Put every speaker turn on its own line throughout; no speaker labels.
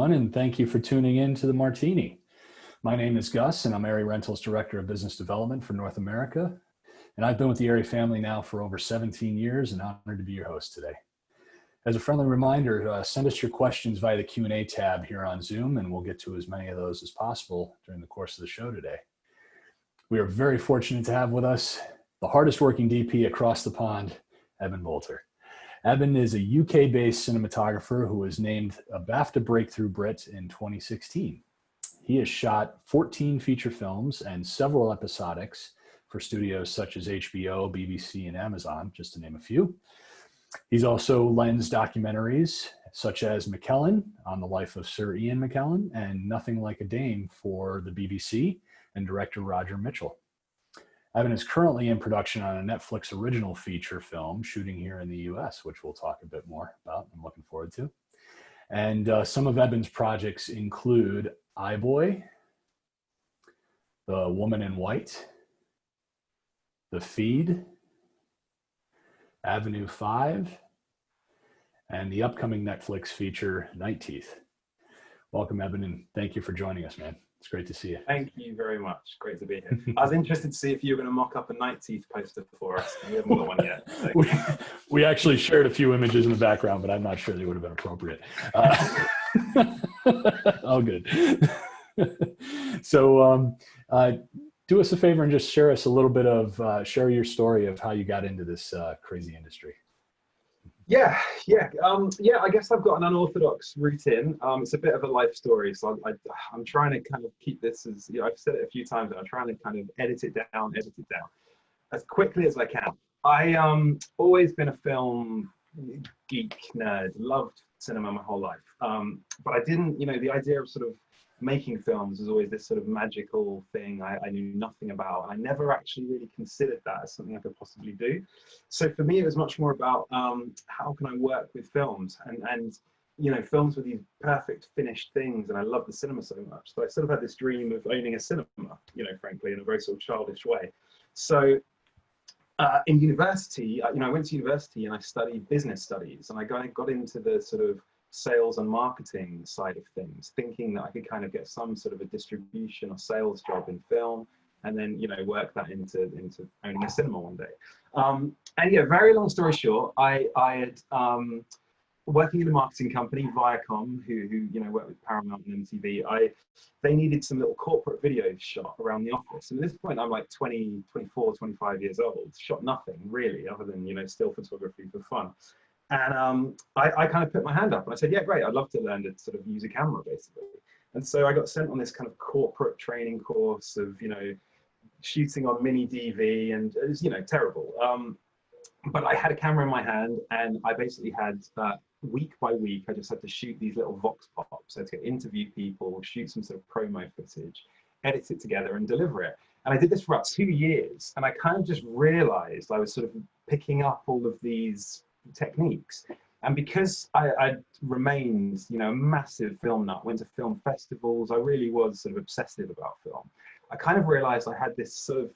everyone, and thank you for tuning in to the Martini. My name is Gus, and I'm Area Rentals Director of Business Development for North America. And I've been with the Area family now for over 17 years and honored to be your host today. As a friendly reminder, send us your questions via the Q&A tab here on Zoom, and we'll get to as many of those as possible during the course of the show today. We are very fortunate to have with us the hardest working DP across the pond, Eben Bolter. Eben is a UK-based cinematographer who was named a BAFTA Breakthrough Brit in 2016. He has shot 14 feature films and several episodics for studios such as HBO, BBC, and Amazon, just to name a few. He's also lensed documentaries such as McKellen, on the life of Sir Ian McKellen, and Nothing Like a Dame for the BBC and director Roger Mitchell. Eben is currently in production on a Netflix original feature film shooting here in the US, which we'll talk a bit more about. I'm looking forward to. And some of Eben's projects include iBoy, The Woman in White, The Feed, Avenue 5, and the upcoming Netflix feature, Night Teeth. Welcome, Eben, and thank you for joining us, man. It's great to see you.
Thank you very much. Great to be here. I was interested to see if you were going to mock up a Night Teeth poster for us. We haven't got one yet. So.
We actually shared a few images in the background, but I'm not sure they would have been appropriate. All good. So do us a favor and just share us a little bit of, share your story of how you got into this crazy industry.
Yeah. I guess I've got an unorthodox route in. It's a bit of a life story, so I'm trying to kind of keep this as, I've said it a few times, and I'm trying to kind of edit it down as quickly as I can. I always been a film geek nerd, loved cinema my whole life, but I didn't, the idea of sort of making films was always this sort of magical thing I knew nothing about. And I never actually really considered that as something I could possibly do. So for me, it was much more about how can I work with films and films were these perfect finished things. And I love the cinema so much. So I sort of had this dream of owning a cinema, frankly, in a very sort of childish way. So in university, I went to university and I studied business studies, and I got into the sort of sales and marketing side of things, thinking that I could kind of get some sort of a distribution or sales job in film, and then work that into owning a cinema one day. And yeah, very long story short, I had working in a marketing company, Viacom, who worked with Paramount and MTV. They needed some little corporate videos shot around the office, and at this point I'm like 24, 25 years old, shot nothing really other than still photography for fun. And I kind of put my hand up and I said, yeah, great, I'd love to learn to sort of use a camera, basically. And so I got sent on this kind of corporate training course of, shooting on mini DV, and it was, terrible. But I had a camera in my hand, and I basically had, week by week, I just had to shoot these little vox pops. So to interview people, shoot some sort of promo footage, edit it together and deliver it. And I did this for about 2 years. And I kind of just realized I was sort of picking up all of these techniques, and because I remained a massive film nut, went to film festivals, I really was sort of obsessive about film. I kind of realized I had this sort of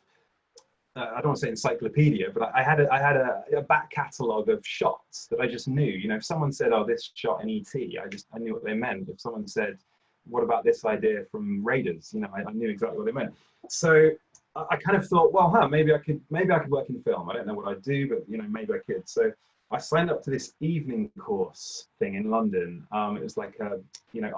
I don't want to say encyclopedia, but I had a back catalogue of shots that I just knew. If someone said, oh, this shot in ET, I knew what they meant. If someone said, what about this idea from Raiders, I knew exactly what they meant. So I kind of thought, well, maybe I could work in film. I don't know what I'd do, but maybe I could. So I signed up to this evening course thing in London. It was like a,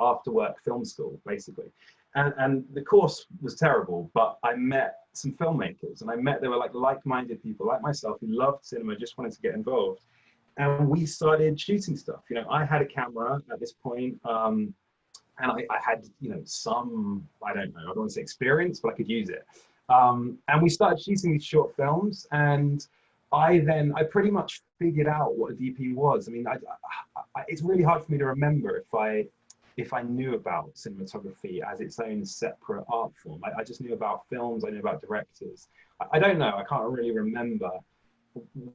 after work film school, basically. And the course was terrible, but I met some filmmakers, and they were like-minded people like myself who loved cinema, just wanted to get involved. And we started shooting stuff. I had a camera at this point, and I had, some, I don't want to say experience, but I could use it. And we started shooting these short films, and I pretty much figured out what a DP was. I mean, it's really hard for me to remember if I knew about cinematography as its own separate art form. I just knew about films, I knew about directors. I don't know, I can't really remember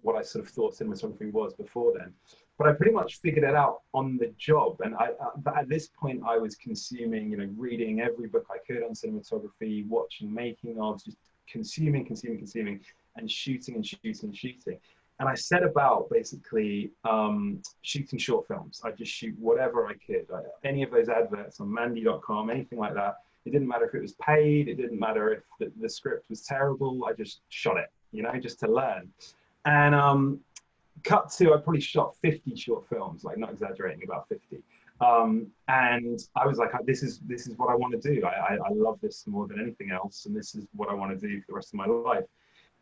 what I sort of thought cinematography was before then. But I pretty much figured it out on the job. And but at this point I was consuming, reading every book I could on cinematography, watching making of, just consuming, and shooting. And I set about basically shooting short films. I just shoot whatever I could. Any of those adverts on Mandy.com, anything like that. It didn't matter if it was paid. It didn't matter if the script was terrible. I just shot it, you know, just to learn. And cut to, I probably shot 50 short films, like not exaggerating, about 50. And I was like, this is what I want to do. I love this more than anything else. And this is what I want to do for the rest of my life.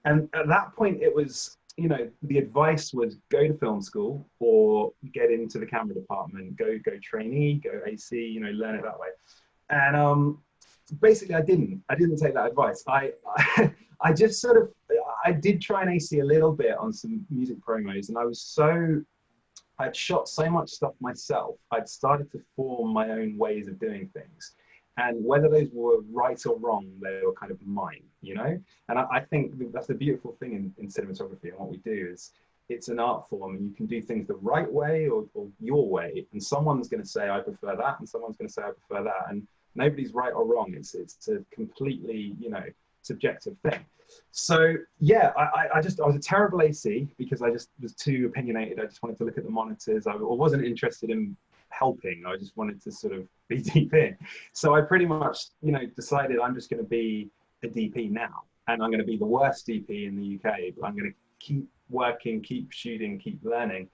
And at that point, it was, you know, the advice was go to film school or get into the camera department, go trainee, go AC, you know, learn it that way. And basically, I didn't take that advice. I just sort of, I did try and AC a little bit on some music promos, and I'd shot so much stuff myself. I'd started to form my own ways of doing things. And whether those were right or wrong, they were kind of mine, you know? And I think that's the beautiful thing in cinematography, and what we do is it's an art form, and you can do things the right way or your way. And someone's going to say, I prefer that, and someone's going to say, I prefer that. And nobody's right or wrong. It's a completely, you know, subjective thing. So yeah, I was a terrible AC because I just was too opinionated. I just wanted to look at the monitors. I wasn't interested in helping. I just wanted to sort of be DP. So I pretty much, you know, decided I'm just going to be a DP now, and I'm going to be the worst DP in the UK, but I'm going to keep working, keep shooting, keep learning.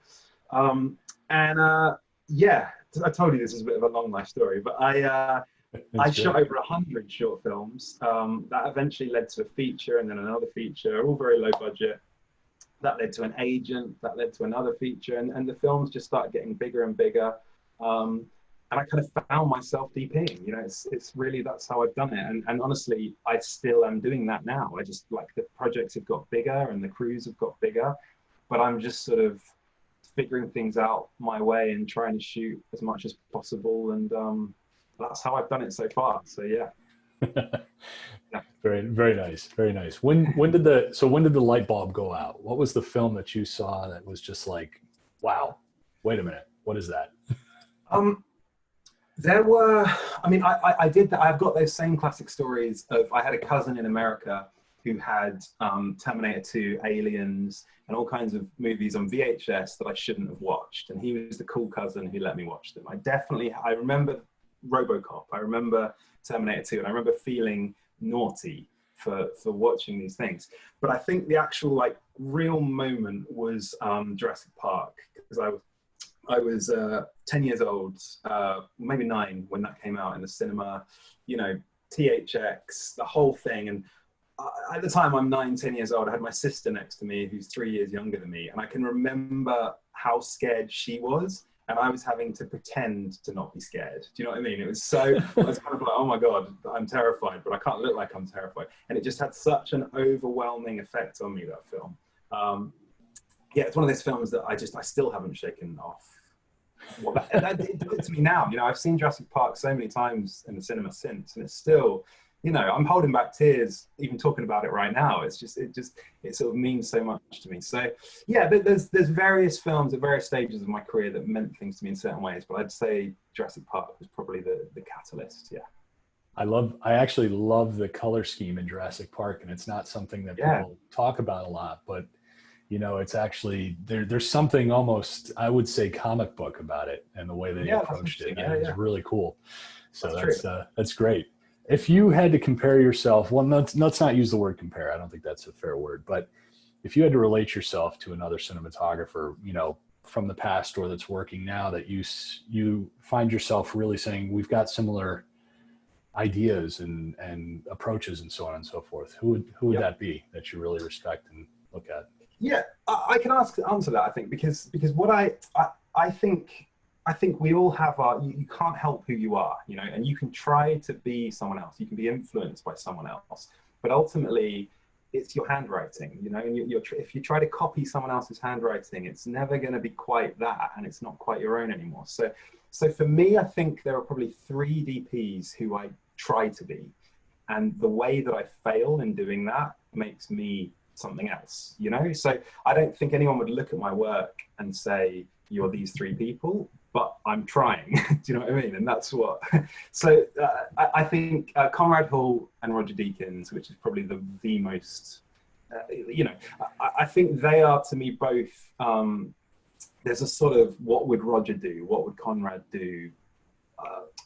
Yeah, I told you this is a bit of a long life story, but I shot over 100 short films. That eventually led to a feature, and then another feature, all very low budget. That led to an agent, that led to another feature, and the films just started getting bigger and bigger. And I kind of found myself DPing, you know, it's really, that's how I've done it. And honestly, I still am doing that now. I just, like, the projects have got bigger and the crews have got bigger, but I'm just sort of figuring things out my way and trying to shoot as much as possible. And that's how I've done it so far. So yeah.
Yeah. Very, very nice. Very nice. When did the light bulb go out? What was the film that you saw that was just like, wow, wait a minute, what is that?
There were, I mean, I did that. I've got those same classic stories of, I had a cousin in America who had Terminator 2, Aliens, and all kinds of movies on VHS that I shouldn't have watched. And he was the cool cousin who let me watch them. I remember RoboCop, I remember Terminator 2, and I remember feeling naughty for watching these things. But I think the actual, like, real moment was Jurassic Park, because I was 10 years old, maybe 9 when that came out in the cinema, you know, THX, the whole thing. And at the time, I'm 9, 10 years old. I had my sister next to me who's 3 years younger than me. And I can remember how scared she was. And I was having to pretend to not be scared. Do you know what I mean? It was so, I was kind of like, oh my God, I'm terrified, but I can't look like I'm terrified. And it just had such an overwhelming effect on me, that film. Yeah, it's one of those films that I still haven't shaken off. Well, that did it to me now. You know, I've seen Jurassic Park so many times in the cinema since, and it's still, you know, I'm holding back tears even talking about it right now. It sort of means so much to me. So yeah, there's various films at various stages of my career that meant things to me in certain ways, but I'd say Jurassic Park was probably the catalyst. Yeah.
I actually love the color scheme in Jurassic Park, and it's not something that people talk about a lot, but you know, it's actually, there's something almost, I would say, comic book about it, and the way they approached it. It's really cool. So that's great. If you had to compare yourself, well, let's not use the word compare. I don't think that's a fair word. But if you had to relate yourself to another cinematographer, you know, from the past or that's working now, that you find yourself really saying, we've got similar ideas and approaches and so on and so forth, who would that be that you really respect and look at?
Yeah, I can answer that, I think, because what I think we all have you can't help who you are, you know, and you can try to be someone else. You can be influenced by someone else, but ultimately it's your handwriting, you know, and if you try to copy someone else's handwriting, it's never going to be quite that, and it's not quite your own anymore. So for me, I think there are probably 3 DPs who I try to be, and the way that I fail in doing that makes me something else, you know? So I don't think anyone would look at my work and say, you're these 3 people, but I'm trying. Do you know what I mean? And that's what, so I think Conrad Hall and Roger Deakins, which is probably the most you know, I think they are to me both. There's a sort of what would Roger do, what would Conrad do,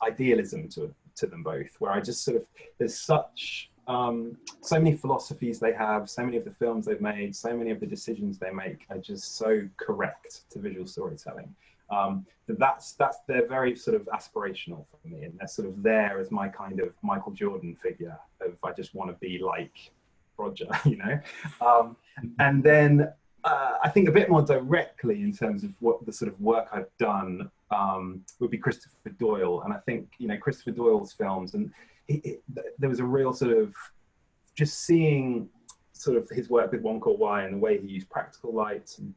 idealism to them both, where I just sort of, there's such so many philosophies they have, so many of the films they've made, so many of the decisions they make are just so correct to visual storytelling. They're very sort of aspirational for me, and they're sort of there as my kind of Michael Jordan figure of I just want to be like Roger, you know. And then I think a bit more directly in terms of what the sort of work I've done would be Christopher Doyle. And I think, you know, Christopher Doyle's films, and there was a real sort of just seeing sort of his work with One Caught Why and the way he used practical lights and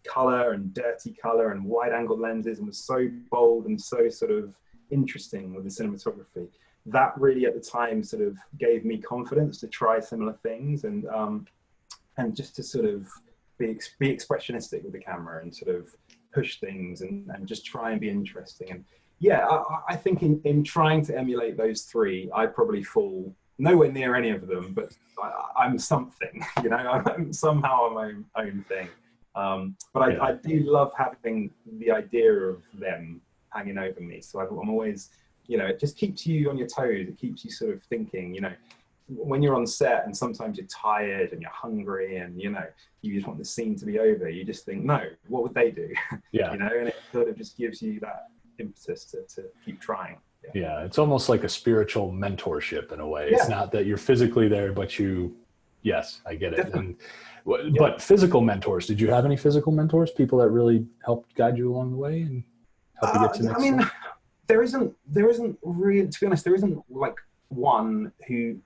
color and dirty color and wide angle lenses, and was so bold and so sort of interesting with the cinematography. That really at the time sort of gave me confidence to try similar things, and just to sort of be expressionistic with the camera and sort of push things and just try and be interesting. And yeah, I think in trying to emulate those three, I probably fall nowhere near any of them, but I'm something, you know, I'm somehow my own thing. But I do love having the idea of them hanging over me. So I'm always, you know, it just keeps you on your toes. It keeps you sort of thinking, you know, when you're on set and sometimes you're tired and you're hungry and, you know, you just want the scene to be over, you just think, no, what would they do?
Yeah.
You know, and it sort of just gives you that impetus to keep trying.
Yeah, it's almost like a spiritual mentorship in a way.
Yeah.
It's not that you're physically there, but yes, I get it.
Definitely.
And but physical mentors, did you have any physical mentors, people that really helped guide you along the way and help you get to the next step?
there isn't really, to be honest, there isn't like one who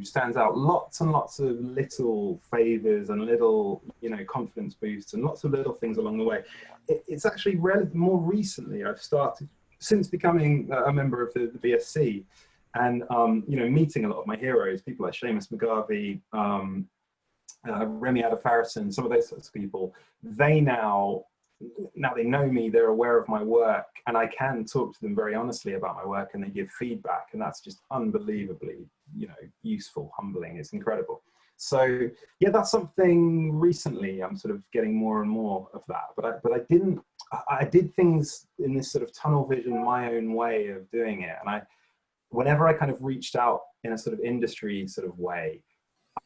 stands out. Lots and lots of little favors and little, you know, confidence boosts and lots of little things along the way. It's actually more recently I've started, since becoming a member of the BSC, and you know, meeting a lot of my heroes, people like Seamus McGarvey, Remy Adafarason, some of those sorts of people. They now they know me, they're aware of my work, and I can talk to them very honestly about my work, and they give feedback, and that's just unbelievably, you know, useful, humbling. It's incredible. So yeah, that's something recently I'm sort of getting more and more of that. But I did things in this sort of tunnel vision, my own way of doing it, and whenever I kind of reached out in a sort of industry sort of way,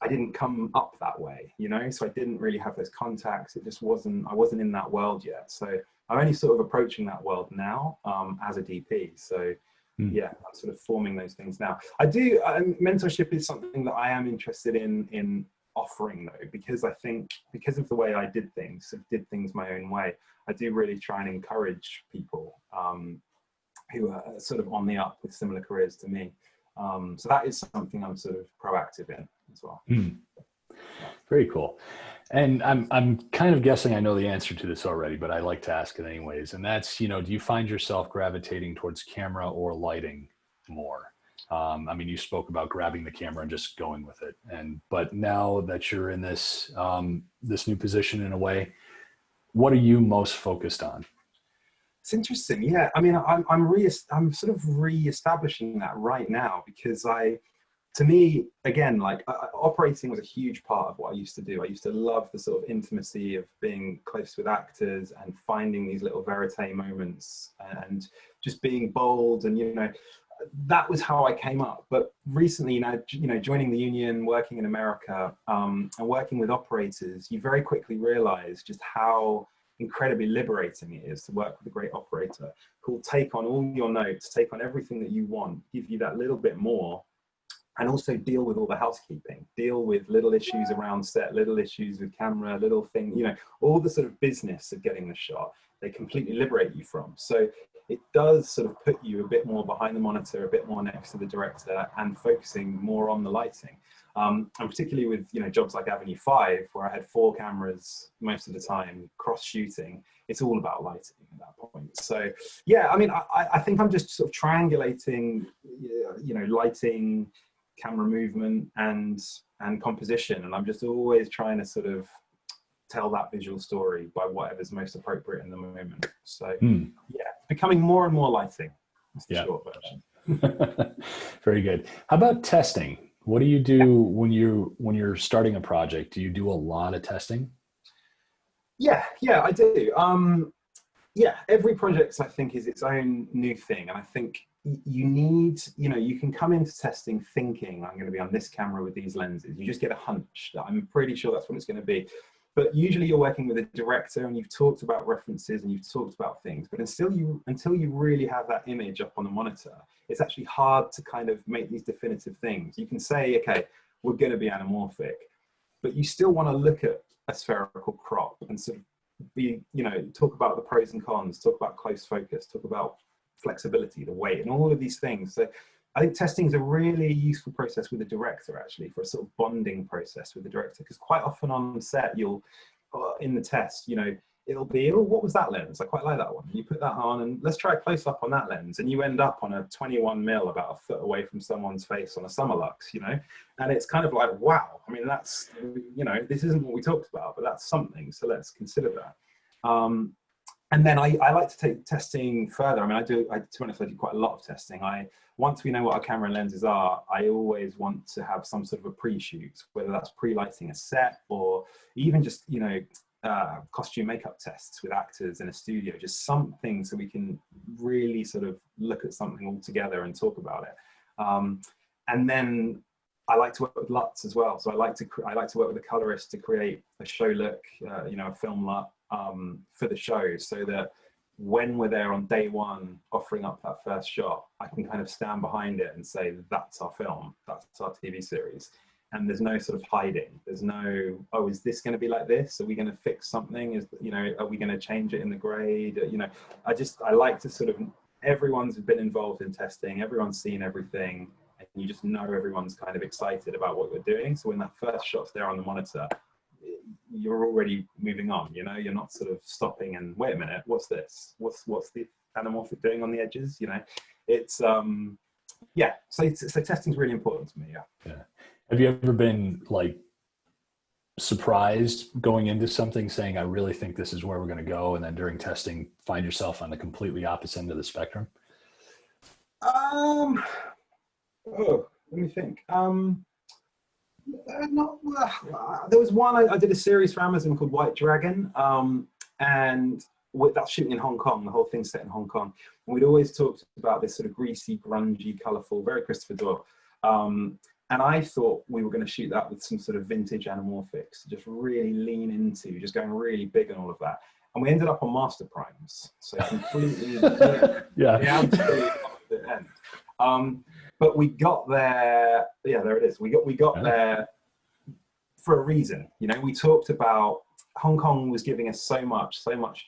I didn't come up that way, you know, so I didn't really have those contacts. It just I wasn't in that world yet. So I'm only sort of approaching that world now as a DP. So yeah, I'm sort of forming those things now. I do, mentorship is something that I am interested in offering though, because I think because of the way I did things my own way, I do really try and encourage people who are sort of on the up with similar careers to me. So that is something I'm sort of proactive in as well.
Very cool. And I'm kind of guessing I know the answer to this already, but I like to ask it anyways. And that's, you know, do you find yourself gravitating towards camera or lighting more? I mean, you spoke about grabbing the camera and just going with it. But now that you're in this this new position in a way, what are you most focused on?
It's interesting. Yeah, I mean, I'm sort of re-establishing that right now, because to me, again, like operating was a huge part of what I used to do. I used to love the sort of intimacy of being close with actors and finding these little verite moments and just being bold, and, you know, that was how I came up. But recently, you know, joining the union, working in America, and working with operators, you very quickly realize just how incredibly liberating it is to work with a great operator who will take on all your notes, take on everything that you want, give you that little bit more, and also deal with all the housekeeping, deal with little issues around set, little issues with camera, little thing, you know, all the sort of business of getting the shot, they completely liberate you from. So it does sort of put you a bit more behind the monitor, a bit more next to the director, and focusing more on the lighting. And particularly with, you know, jobs like Avenue 5, where I had 4 cameras most of the time, cross shooting, it's all about lighting at that point. So yeah, I mean, I think I'm just sort of triangulating, you know, lighting, camera movement, and composition, and I'm just always trying to sort of tell that visual story by whatever's most appropriate in the moment. So yeah, becoming more and more lighting. That's the short version.
Very good. How about testing? What do you do when you're starting a project? Do you do a lot of testing?
Yeah, I do. Yeah, every project I think is its own new thing, and I think you need, you can come into testing thinking I'm going to be on this camera with these lenses. You just get a hunch that I'm pretty sure that's what it's going to be. But usually you're working with a director and you've talked about references and you've talked about things, but until you really have that image up on the monitor, it's actually hard to kind of make these definitive things. You can say, okay, we're going to be anamorphic, but you still want to look at a spherical crop and sort of talk about the pros and cons, talk about close focus, talk about flexibility, the weight, and all of these things. So I think testing is a really useful process with the director, actually, for a sort of bonding process with the director, because quite often on set, in the test, it'll be, oh, what was that lens? I quite like that one. And you put that on and let's try a close up on that lens. And you end up on a 21 mil about a foot away from someone's face on a Summilux, and it's kind of like, wow, I mean, that's, this isn't what we talked about, but that's something. So let's consider that. And then I like to take testing further. I mean, to be honest, I do quite a lot of testing. Once we know what our camera lenses are, I always want to have some sort of a pre-shoot, whether that's pre-lighting a set or even just, costume makeup tests with actors in a studio, just something so we can really sort of look at something all together and talk about it. And then I like to work with LUTs as well. So I like to work with a colorist to create a show look, a film LUT for the show, so that when we're there on day one offering up that first shot, I can kind of stand behind it and say, that's our film, that's our TV series. And there's no sort of hiding. There's no, oh, is this going to be like this? Are we going to fix something? Are we going to change it in the grade? I like to sort of, everyone's been involved in testing, everyone's seen everything, and you just know everyone's kind of excited about what you're doing. So when that first shot's there on the monitor, you're already moving on, you're not sort of stopping and wait a minute, what's this? What's the anamorphic doing on the edges? It's, so testing's really important to me,
Yeah. Have you ever been like surprised going into something saying, I really think this is where we're going to go, and then during testing find yourself on the completely opposite end of the spectrum?
Let me think. There was one, I did a series for Amazon called White Dragon, and that's shooting in Hong Kong. The whole thing's set in Hong Kong, and we'd always talked about this sort of greasy, grungy, colourful, very Christopher Doyle. And I thought we were going to shoot that with some sort of vintage anamorphics, just really lean into, just going really big and all of that. And we ended up on master primes, so completely,
yeah,
the absolute opposite end. But we got there. Yeah, there it is. We got there for a reason. We talked about Hong Kong was giving us so much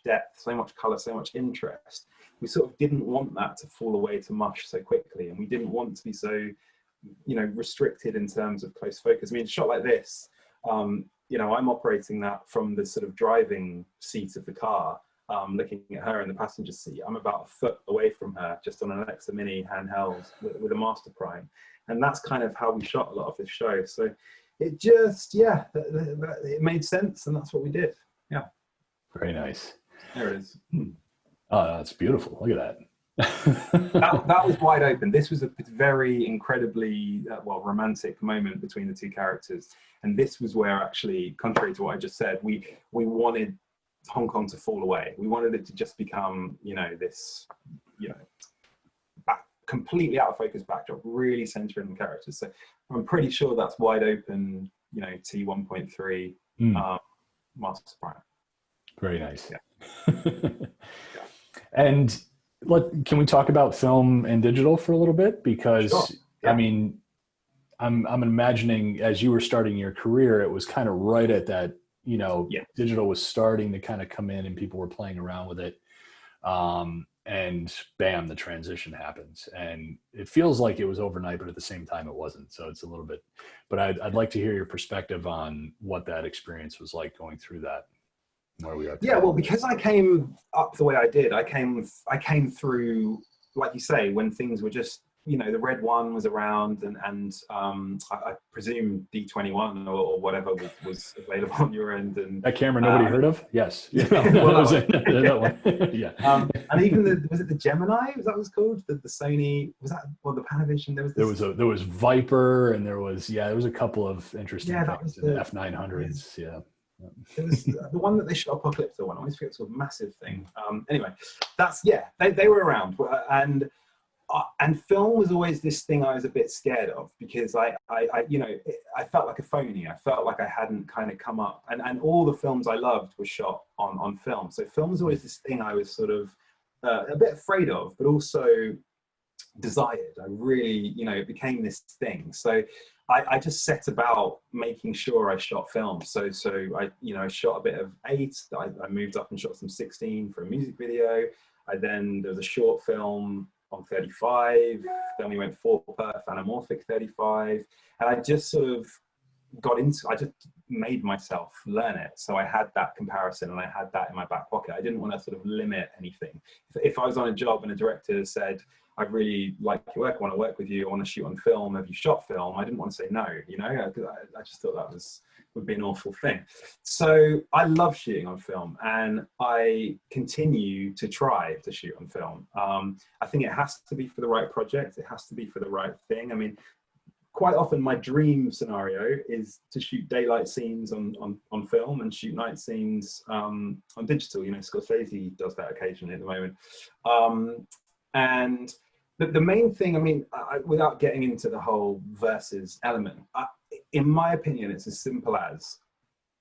depth, so much color, so much interest. We sort of didn't want that to fall away to mush so quickly, and we didn't want to be so, restricted in terms of close focus. I mean, a shot like this, I'm operating that from the sort of driving seat of the car. Looking at her in the passenger seat, I'm about a foot away from her, just on an Alexa Mini handheld with a master prime, and that's kind of how we shot a lot of this show. So it just, it made sense, and that's what we did. Yeah.
Very nice.
There it is.
Oh, that's beautiful. Look at that.
that was wide open. This was a very incredibly romantic moment between the two characters, and this was where, actually, contrary to what I just said, we wanted Hong Kong to fall away. We wanted it to just become, this, completely out of focus backdrop, really centering the characters. So I'm pretty sure that's wide open, T1.3 master prime.
Very nice.
Yeah.
And can we talk about film and digital for a little bit? Because sure. Yeah. I mean, I'm imagining as you were starting your career, it was kind of right at that, digital was starting to kind of come in and people were playing around with it. And bam, the transition happens, and it feels like it was overnight, but at the same time it wasn't. So it's a little bit, but I'd like to hear your perspective on what that experience was like going through that, where we are today.
Yeah, well, because I came up the way I did, I came through, like you say, when things were just you know, the red one was around, and I presume D21 or whatever was available on your end. And
that camera nobody heard of? Yes.
Yeah,
No,
well,
that was
that
it. That one. Yeah.
And even was it the Gemini? Was that what it was called? The Sony, was that, or the Panavision? There was this.
There was Viper, and there was a couple of interesting
Yeah, that was
things in the
the
F900s. Yeah.
It was the one that they shot Apocalypse one. I always forget, it's a massive thing. Anyway, they were around, and film was always this thing I was a bit scared of, because I felt like a phony. I felt like I hadn't kind of come up, and all the films I loved were shot on film. So film was always this thing I was sort of a bit afraid of, but also desired. I really, it became this thing. So I just set about making sure I shot film. So I shot a bit of 8. I moved up and shot some 16 for a music video. There was a short film on 35. Then we went 4x anamorphic 35, and I just sort of I just made myself learn it. So I had that comparison, and I had that in my back pocket. I didn't want to sort of limit anything. If I was on a job and a director said, I really like your work, I want to work with you, I want to shoot on film, have you shot film? I didn't want to say no, I just thought that would be an awful thing. So I love shooting on film, and I continue to try to shoot on film. I think it has to be for the right project. It has to be for the right thing. I mean, quite often my dream scenario is to shoot daylight scenes on film and shoot night scenes on digital. Scorsese does that occasionally at the moment. And the main thing, I mean, without getting into the whole versus element, in my opinion, it's as simple as,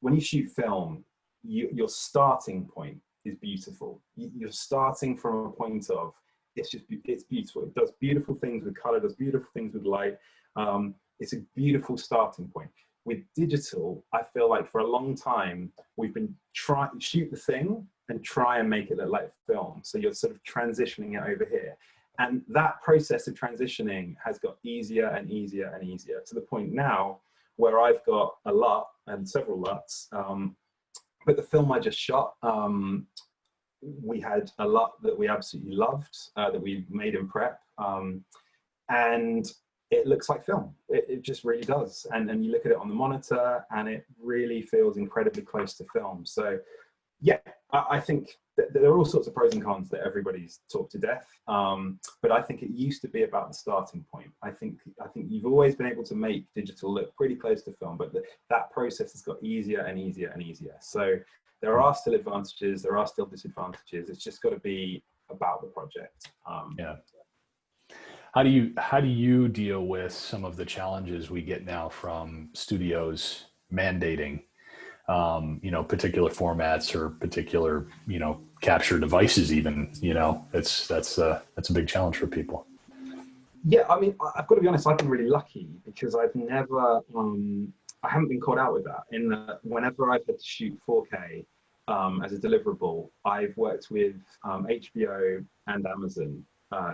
when you shoot film, your starting point is beautiful. You're starting from a point of, it's beautiful. It does beautiful things with color, does beautiful things with light. It's a beautiful starting point. With digital, I feel like for a long time, we've been trying to shoot the thing and try and make it look like film. So you're sort of transitioning it over here. And that process of transitioning has got easier and easier and easier, to the point now where I've got a LUT and several LUTs. But the film I just shot, we had a LUT that we absolutely loved, that we made in prep. And it looks like film. It just really does. And you look at it on the monitor, and it really feels incredibly close to film. So yeah, I think there are all sorts of pros and cons that everybody's talked to death. But I think it used to be about the starting point. I think you've always been able to make digital look pretty close to film, but that process has got easier and easier and easier. So there are still advantages, there are still disadvantages. It's just got to be about the project.
Yeah. How do you deal with some of the challenges we get now from studios mandating, particular formats or particular, capture devices even, that's a big challenge for people.
Yeah, I mean, I've got to be honest, I've been really lucky, because I've never, I haven't been caught out with that. In that, whenever I've had to shoot 4K as a deliverable, I've worked with HBO and Amazon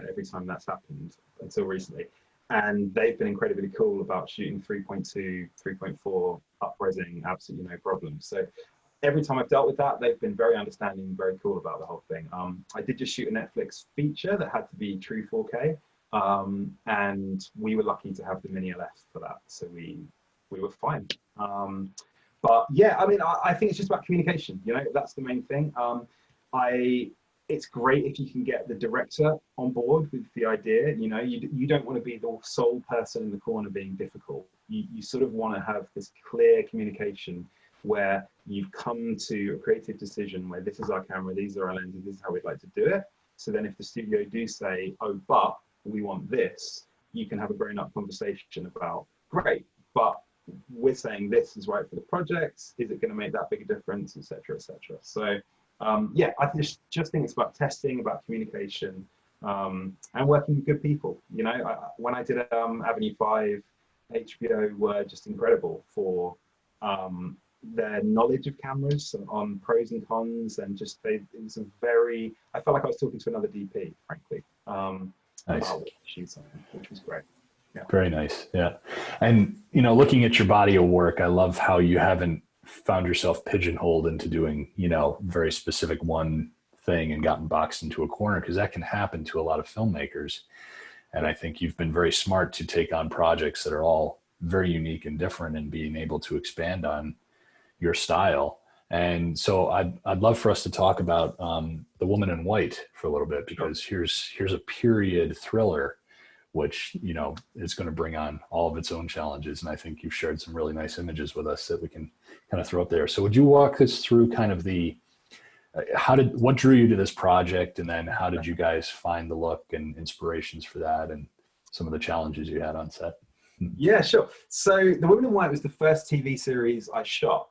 every time that's happened until recently. And they've been incredibly cool about shooting 3.2, 3.4 up-resing, absolutely no problem. So every time I've dealt with that, they've been very understanding, very cool about the whole thing. I did just shoot a Netflix feature that had to be true 4K, and we were lucky to have the mini LF for that, so we were fine. But yeah, I mean, I think it's just about communication. That's the main thing. It's great if you can get the director on board with the idea. You don't want to be the sole person in the corner being difficult. You sort of want to have this clear communication where you've come to a creative decision where this is our camera, these are our lenses, this is how we'd like to do it. So then if the studio do say, oh, but we want this, you can have a grown-up conversation about, great, but we're saying this is right for the project. Is it going to make that big a difference, etc., etc. So yeah, I just think it's about testing, about communication, and working with good people. When I did Avenue 5, HBO were just incredible for their knowledge of cameras on pros and cons, and just it was I felt like I was talking to another DP, frankly,
Nice.
about what to shoot something, which was great. Yeah.
Very nice. Yeah. And, looking at your body of work, I love how you haven't found yourself pigeonholed into doing, very specific one thing and gotten boxed into a corner, because that can happen to a lot of filmmakers. And I think you've been very smart to take on projects that are all very unique and different and being able to expand on your style. And so I'd love for us to talk about The Woman in White for a little bit, because here's a period thriller, which, you know, is going to bring on all of its own challenges. And I think you've shared some really nice images with us that we can kind of throw up there. So would you walk us through kind of what drew you to this project, and then how did you guys find the look and inspirations for that, and some of the challenges you had on set?
Yeah, sure. So The Woman in White was the first TV series I shot.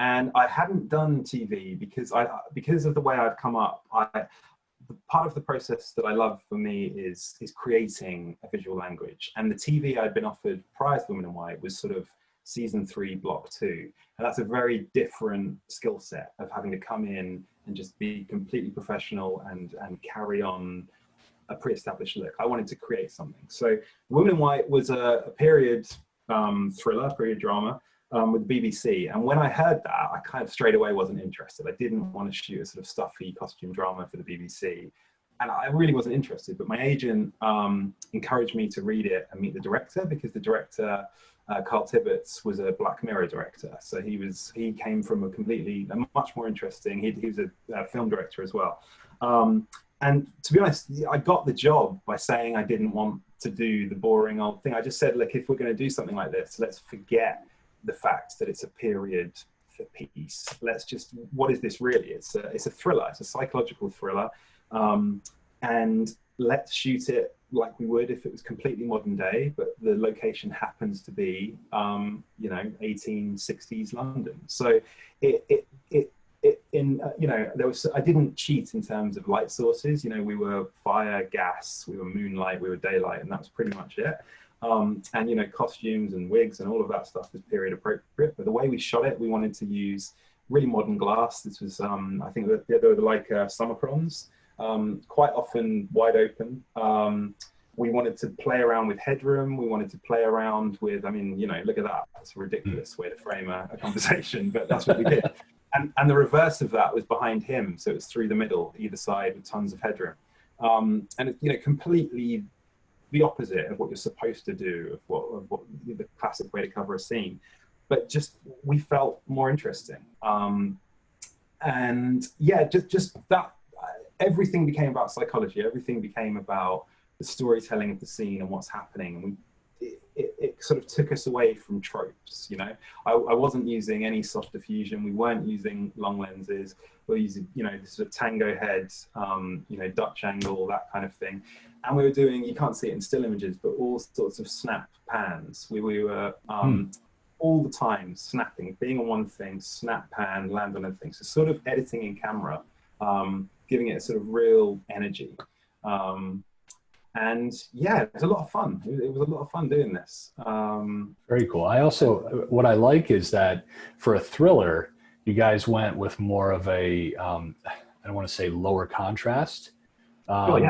And I hadn't done TV because of the way I've come up. Part of the process that I love for me is creating a visual language. And the TV I'd been offered prior to The Woman in White was sort of season 3, block 2. And that's a very different skill set of having to come in and just be completely professional and carry on a pre-established look. I wanted to create something. So The Woman in White was a period thriller, period drama, with BBC. And when I heard that, I kind of straight away wasn't interested. I didn't want to shoot a sort of stuffy costume drama for the BBC. And I really wasn't interested, but my agent encouraged me to read it and meet the director, because the director, Carl Tibbets, was a Black Mirror director. So he came from a much more interesting, he was a film director as well. And to be honest, I got the job by saying I didn't want to do the boring old thing. I just said, look, if we're going to do something like this, let's forget the fact that it's a period piece. Let's just, what is this really? It's a thriller. It's a psychological thriller. And let's shoot it like we would if it was completely modern day, but the location happens to be, 1860s London. So I didn't cheat in terms of light sources. You know, we were fire, gas, we were moonlight, we were daylight, and that was pretty much it. And, you know, costumes and wigs and all of that stuff was period appropriate. But the way we shot it, we wanted to use really modern glass. This was, I think they were like summer prawns, quite often wide open. We wanted to play around with headroom. We wanted to play around with, I mean, you know, look at that. That's a ridiculous way to frame a conversation, but that's what we did. And the reverse of that was behind him. So it was through the middle, either side, with tons of headroom. And, you know, completely the opposite of what you're supposed to do, of what the classic way to cover a scene. But just, we felt more interesting. And yeah, just that, everything became about psychology. Everything became about the storytelling of the scene and what's happening. And it sort of took us away from tropes, you know. I wasn't using any soft diffusion. We weren't using long lenses. We were using, you know, sort of tango heads, you know, Dutch angle, that kind of thing. And we were doing, you can't see it in still images, but all sorts of snap pans. We were all the time snapping, being on one thing, snap pan, land on another thing. So sort of editing in camera, giving it a sort of real energy. And yeah, it was a lot of fun. It was a lot of fun doing this.
Very cool. I also, what I like is that for a thriller, you guys went with more of a, I don't want to say lower contrast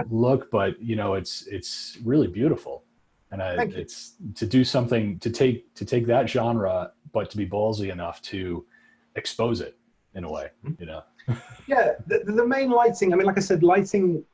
look, but you know, it's really beautiful. And it's to do something, to take that genre, but to be ballsy enough to expose it in a way, you know?
Yeah, the main lighting, I mean, like I said, lighting,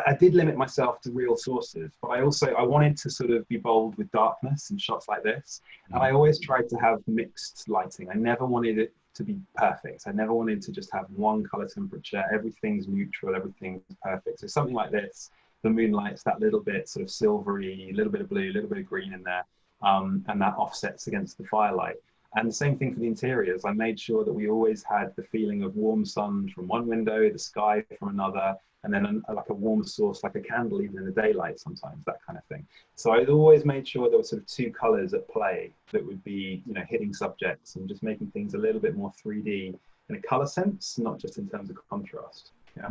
I did limit myself to real sources, but I wanted to sort of be bold with darkness in shots like this. And I always tried to have mixed lighting. I never wanted it to be perfect. I never wanted to just have one color temperature. Everything's neutral, everything's perfect. So something like this, the moonlight's that little bit sort of silvery, a little bit of blue, a little bit of green in there, and that offsets against the firelight. And the same thing for the interiors. I made sure that we always had the feeling of warm sun from one window, the sky from another, and then like a warm source, like a candle, even in the daylight sometimes, that kind of thing. So I always made sure there were sort of two colors at play that would be, you know, hitting subjects and just making things a little bit more 3D in a color sense, not just in terms of contrast. Yeah.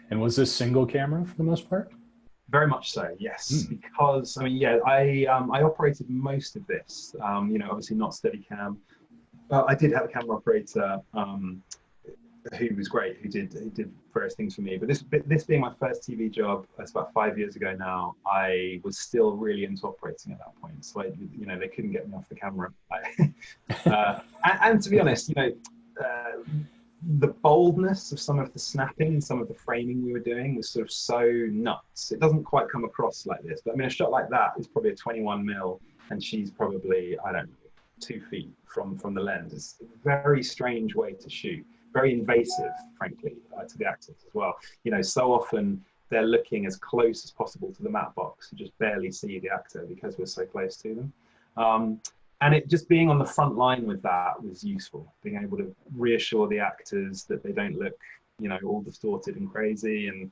And was this single camera for the most part?
Very much so, yes. Because, I mean, yeah, I operated most of this, you know, obviously not Steadicam. I did have a camera operator who was great, who did various things for me. But this being my first TV job, it's about 5 years ago now, I was still really into operating at that point. So, you know, they couldn't get me off the camera. And to be honest, you know, the boldness of some of the snapping, some of the framing we were doing was sort of so nuts. It doesn't quite come across like this, but I mean, a shot like that is probably a 21 mil, and she's probably, I don't know, 2 feet from the lens. It's a very strange way to shoot, very invasive, frankly, to the actors as well. You know, so often they're looking as close as possible to the matte box to just barely see the actor because we're so close to them. And it just being on the front line with that was useful, being able to reassure the actors that they don't look, you know, all distorted and crazy. And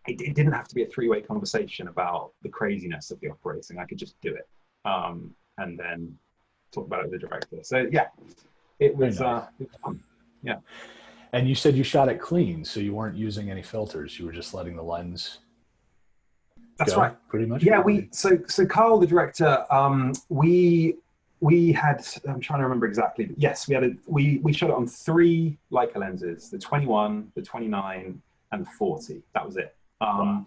it didn't have to be a three-way conversation about the craziness of the operating. I could just do it and then talk about it with the director. So yeah, it was fun. Yeah.
And you said you shot it clean, so you weren't using any filters. You were just letting the lens
That's
go,
right.
pretty much.
Yeah, so Carl, the director, we had, I'm trying to remember exactly, but yes, we shot it on 3 Leica lenses, the 21, the 29, and the 40. That was it.
Wow.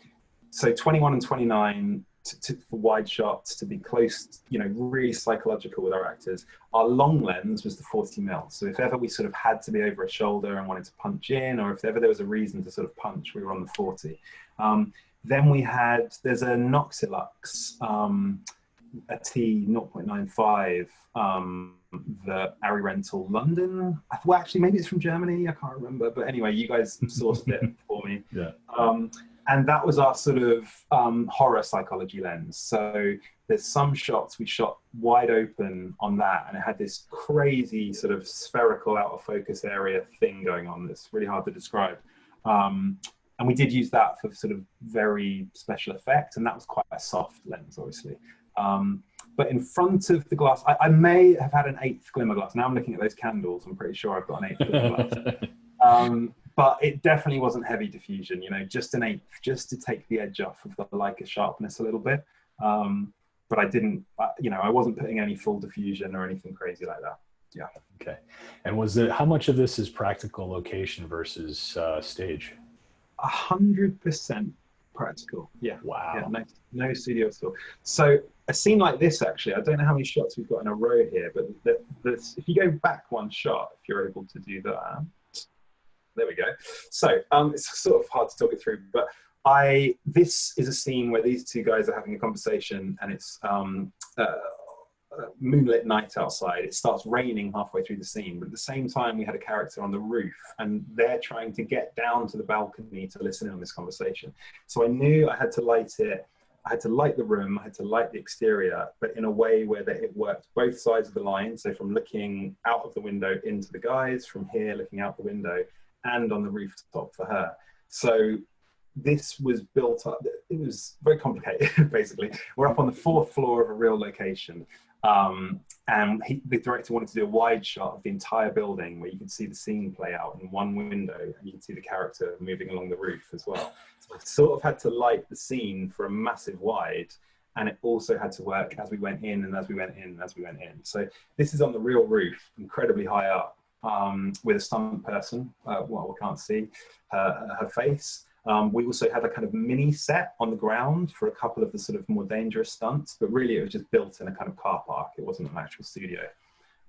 So 21 and 29 for wide shots, to be close, you know, really psychological with our actors. Our long lens was the 40 mil. So if ever we sort of had to be over a shoulder and wanted to punch in, or if ever there was a reason to sort of punch, we were on the 40. Then there's a Noxilux, a T 0.95, the Ari Rental London. Well, actually, maybe it's from Germany. I can't remember. But anyway, you guys sourced it for me.
Yeah.
And that was our sort of horror psychology lens. So there's some shots we shot wide open on that, and it had this crazy sort of spherical out of focus area thing going on that's really hard to describe. And we did use that for sort of very special effect, and that was quite a soft lens, obviously. But in front of the glass, I may have had an 8th glimmer glass. Now I'm looking at those candles, I'm pretty sure I've got an 8th glimmer glass. But it definitely wasn't heavy diffusion, you know, just an 8th, just to take the edge off of the Leica sharpness a little bit. But I didn't, you know, I wasn't putting any full diffusion or anything crazy like that. Yeah.
Okay. And how much of this is practical location versus stage?
100% practical. Yeah.
Wow.
Yeah, no studio at all. So a scene like this, actually, I don't know how many shots we've got in a row here, but if you go back one shot, if you're able to do that, there we go. So it's sort of hard to talk it through, but this is a scene where these 2 guys are having a conversation, and it's moonlit night outside. It starts raining halfway through the scene, but at the same time we had a character on the roof, and they're trying to get down to the balcony to listen in on this conversation. So I knew I had to light it. I had to light the room, I had to light the exterior, but in a way where it worked both sides of the line. So from looking out of the window into the guys, from here looking out the window, and on the rooftop for her. So this was built up, it was very complicated, basically. We're up on the 4th floor of a real location. And the director wanted to do a wide shot of the entire building where you could see the scene play out in one window, and you could see the character moving along the roof as well. So I sort of had to light the scene for a massive wide, and it also had to work as we went in and as we went in and as we went in. So this is on the real roof, incredibly high up, with a stunt person. Well, we can't see her face. We also had a kind of mini set on the ground for a couple of the sort of more dangerous stunts, but really it was just built in a kind of car park. It wasn't an actual studio.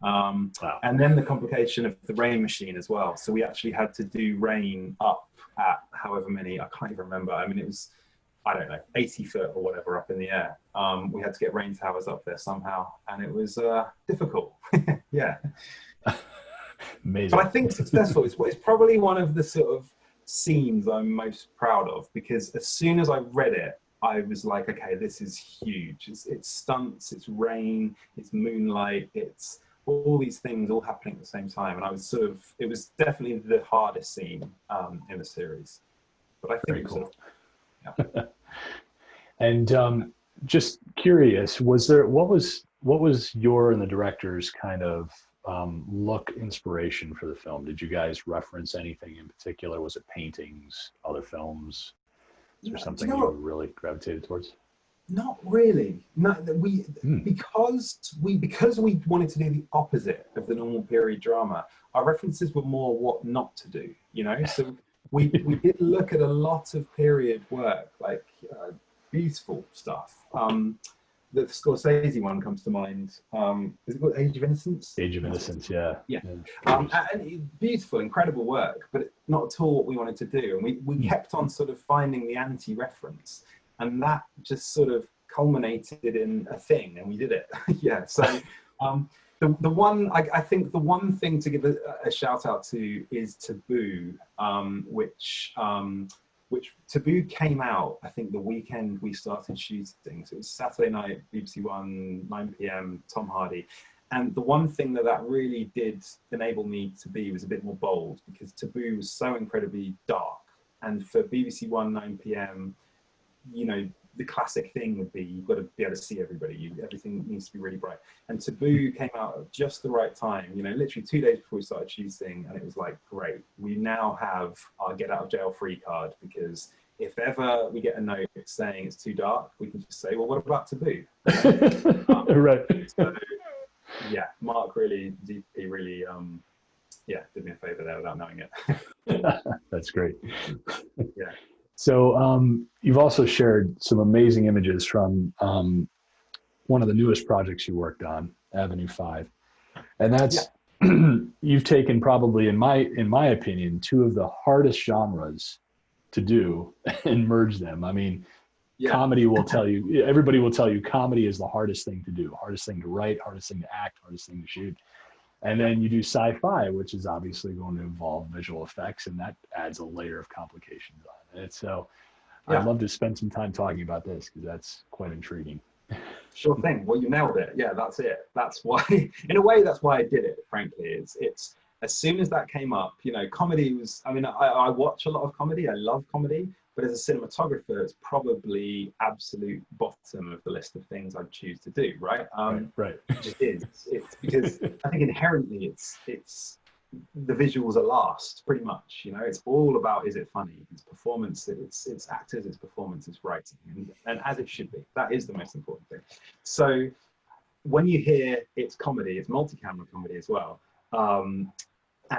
Wow. And then the complication of the rain machine as well. So we actually had to do rain up at however many, I can't even remember. I mean, it was, I don't know, 80 foot or whatever up in the air. We had to get rain towers up there somehow, and it was difficult. Yeah.
Amazing.
But I think successful. It's probably one of the sort of scenes I'm most proud of, because as soon as I read it, I was like, okay, this is huge. It's stunts, it's rain, it's moonlight, it's all these things all happening at the same time. And I was it was definitely the hardest scene in the series. But I think
very
it was
cool.
Yeah.
And just curious, what was your and the director's kind of look inspiration for the film? Did you guys reference anything in particular? Was it paintings, other films? Is there something you really gravitated towards?
Not really. No, because we wanted to do the opposite of the normal period drama. Our references were more what not to do, you know. So we did look at a lot of period work, like beautiful stuff. the Scorsese one comes to mind. Is it called Age of Innocence?
Age of Innocence, yeah.
Yeah. And beautiful, incredible work, but not at all what we wanted to do. And we kept on sort of finding the anti-reference, and that just sort of culminated in a thing, and we did it. Yeah. So the one, I think the one thing to give a shout out to is Taboo, which Taboo came out, I think, the weekend we started shooting. So it was Saturday night, BBC One, 9 p.m, Tom Hardy. And the one thing that really did enable me to be was a bit more bold, because Taboo was so incredibly dark. And for BBC One, 9 p.m, you know, the classic thing would be, you've got to be able to see everybody. Everything needs to be really bright. And Taboo came out at just the right time, you know, literally 2 days before we started shooting. And it was like, great, we now have our get out of jail free card, because if ever we get a note saying it's too dark, we can just say, well, what about Taboo?
Right.
So, yeah, Mark really, DP really, yeah, did me a favor there without knowing it.
That's great.
Yeah.
So you've also shared some amazing images from one of the newest projects you worked on, Avenue 5. And that's, you've taken probably, in my opinion, 2 of the hardest genres to do and merge them. I mean, comedy will tell you, everybody will tell you comedy is the hardest thing to do, hardest thing to write, hardest thing to act, hardest thing to shoot. And then you do sci-fi, which is obviously going to involve visual effects, and that adds a layer of complications on it. So I'd love to spend some time talking about this, because that's quite intriguing.
Sure thing. Well, you nailed it. Yeah, that's it. That's why, in a way, that's why I did it, frankly. It's as soon as that came up, you know, comedy was, I mean, I watch a lot of comedy. I love comedy. But as a cinematographer, it's probably absolute bottom of the list of things I'd choose to do, right?
Right.
It just is. It's because I think inherently it's the visuals are last, pretty much. You know, it's all about, is it funny? It's performance, it's actors, it's performance, it's writing, and as it should be. That is the most important thing. So when you hear it's comedy, it's multi-camera comedy as well, and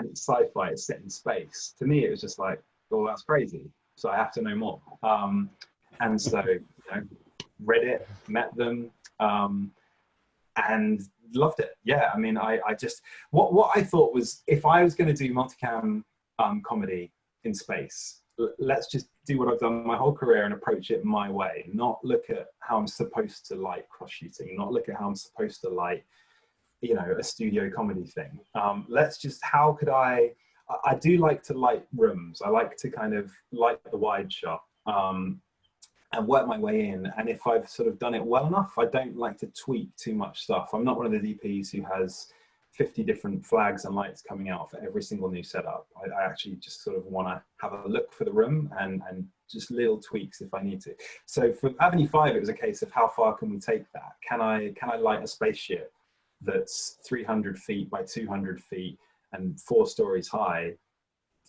it's sci-fi, it's set in space. To me, it was just like, well, that's crazy. So I have to know more. And so, you know, read it, met them, and loved it. Yeah, I mean, I just, what I thought was, if I was going to do multicam comedy in space, let's just do what I've done my whole career and approach it my way, not look at how I'm supposed to light cross shooting, not look at how I'm supposed to light, you know, a studio comedy thing. Let's just, how could I do like to light rooms. I like to kind of light the wide shot and work my way in. And if I've sort of done it well enough, I don't like to tweak too much stuff. I'm not one of the DPs who has 50 different flags and lights coming out for every single new setup. I actually just sort of want to have a look for the room and just little tweaks if I need to. So for Avenue 5, it was a case of how far can we take that? Can I light a spaceship that's 300 feet by 200 feet and 4 stories high,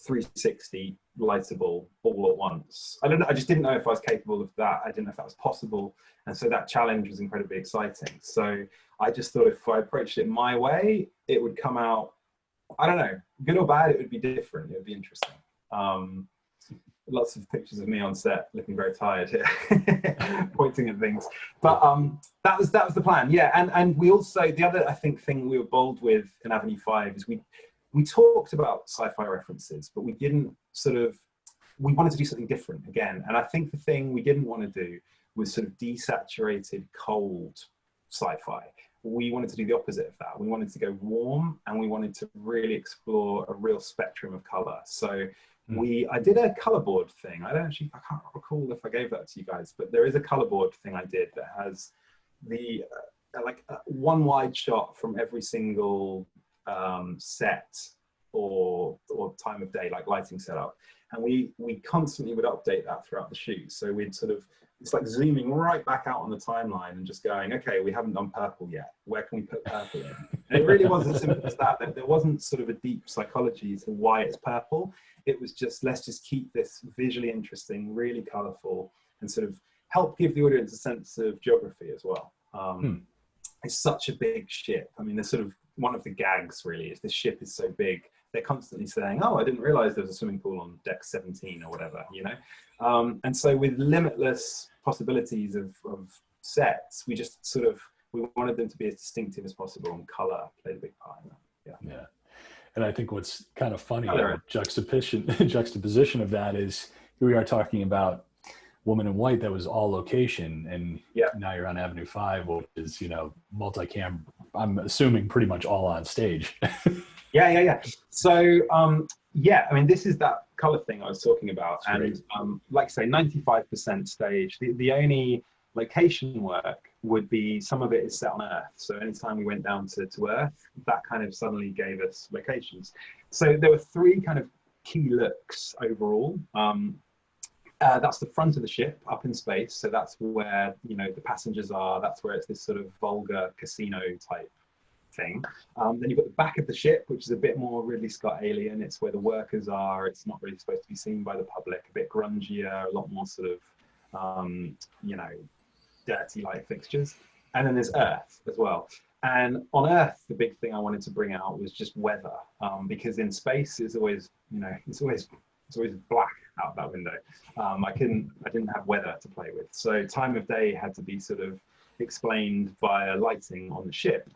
360 lightable all at once? I don't know. I just didn't know if I was capable of that. I didn't know if that was possible. And so that challenge was incredibly exciting. So I just thought if I approached it my way, it would come out, I don't know, good or bad, it would be different. It would be interesting. Lots of pictures of me on set looking very tired here, pointing at things. But that was the plan. Yeah. And we also, the other, I think, thing we were bold with in Avenue 5 is we talked about sci-fi references, but we didn't we wanted to do something different again. And I think the thing we didn't want to do was sort of desaturated, cold sci-fi. We wanted to do the opposite of that. We wanted to go warm, and we wanted to really explore a real spectrum of color. So I did a color board thing. I can't recall if I gave that to you guys, but there is a color board thing I did that has the one wide shot from every single set or time of day, like lighting setup, and we constantly would update that throughout the shoot. So we'd sort of, it's like zooming right back out on the timeline and just going, okay, we haven't done purple yet, where can we put purple in? And it really was as simple as that. There wasn't sort of a deep psychology to why it's purple. It was just, let's just keep this visually interesting, really colorful, and sort of help give the audience a sense of geography as well. It's such a big ship. I mean, there's sort of, one of the gags really is the ship is so big they're constantly saying, oh, I didn't realize there was a swimming pool on deck 17 or whatever, you know? And so with limitless possibilities of sets, we just sort of, we wanted them to be as distinctive as possible, and color played a big part in that.
Yeah. And I think what's kind of funny,
Color.
juxtaposition of that is, here we are talking about Woman in White that was all location, and now you're on Avenue 5, which is, you know, multicam, I'm assuming pretty much all on stage.
Yeah. So, yeah, I mean, this is that color thing I was talking about.
That's
and like I say, 95% stage. The only location work would be, some of it is set on Earth. So anytime we went down to Earth, that kind of suddenly gave us locations. So there were 3 kind of key looks overall. That's the front of the ship up in space. So that's where, you know, the passengers are. That's where it's this sort of vulgar casino type thing. Then you've got the back of the ship, which is a bit more Ridley Scott Alien. It's where the workers are. It's not really supposed to be seen by the public. A bit grungier, a lot more sort of, you know, dirty light fixtures. And then there's Earth as well. And on Earth, the big thing I wanted to bring out was just weather, because in space it's always, you know, it's always black out that window. I didn't have weather to play with. So time of day had to be sort of explained via lighting on the ship.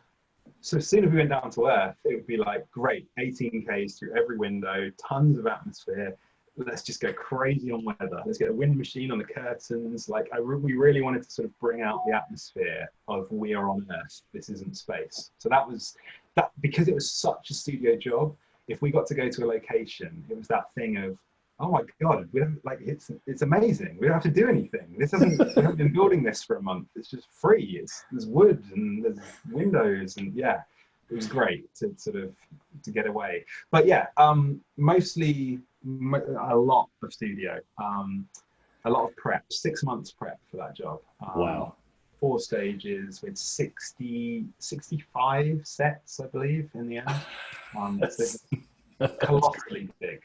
So as soon as we went down to Earth, it would be like, great, 18Ks through every window, tons of atmosphere. Let's just go crazy on weather. Let's get a wind machine on the curtains. Like, we really wanted to sort of bring out the atmosphere of, we are on Earth. This isn't space. So that was that, because it was such a studio job. If we got to go to a location, it was that thing of, oh my God, we don't, like, it's amazing. We don't have to do anything. This isn't, we haven't been building this for a month. It's just free. There's wood and there's windows, and yeah, it was great to sort of to get away. But yeah, mostly a lot of studio, a lot of prep, 6 months prep for that job.
Wow.
4 stages with 65 sets, I believe, in the end. So colossally big.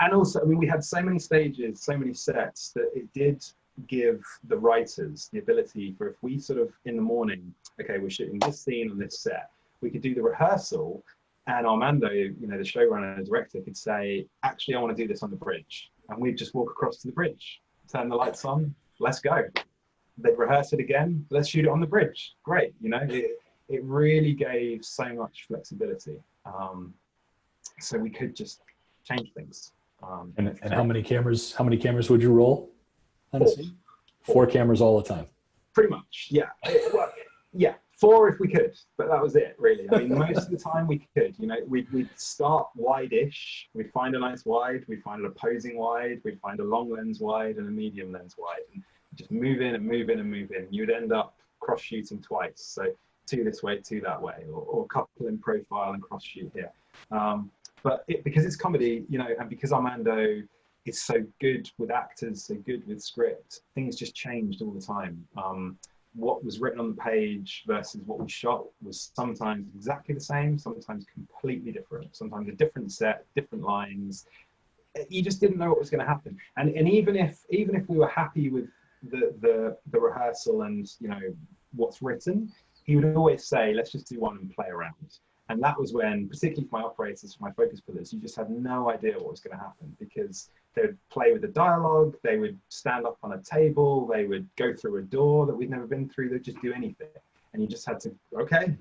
And also, I mean, we had so many stages, so many sets, that it did give the writers the ability for, if we sort of in the morning, okay, we're shooting this scene on this set, we could do the rehearsal, and Armando, you know, the showrunner and director, could say, actually, I want to do this on the bridge. And we'd just walk across to the bridge, turn the lights on, let's go. They'd rehearse it again, let's shoot it on the bridge. Great, you know, it really gave so much flexibility. So we could just change things.
And how many cameras would you roll on a scene? 4 cameras all the time.
Pretty much, yeah. Well, yeah, 4 if we could, but that was it, really. I mean, most of the time we could, you know, we'd start wide-ish, we'd find a nice wide, we'd find an opposing wide, we'd find a long lens wide and a medium lens wide, and just move in and move in and move in. You'd end up cross-shooting twice, so 2 this way, 2 that way, or a couple in profile and cross-shoot here. But because it's comedy, you know, and because Armando is so good with actors, so good with script, things just changed all the time. What was written on the page versus what we shot was sometimes exactly the same, sometimes completely different, sometimes a different set, different lines. You just didn't know what was going to happen. And even if we were happy with the rehearsal and, you know, what's written, he would always say, let's just do one and play around. And that was when, particularly for my operators, for my focus pullers, you just had no idea what was going to happen, because they would play with the dialogue, they would stand up on a table, they would go through a door that we'd never been through, they'd just do anything. And you just had to, okay,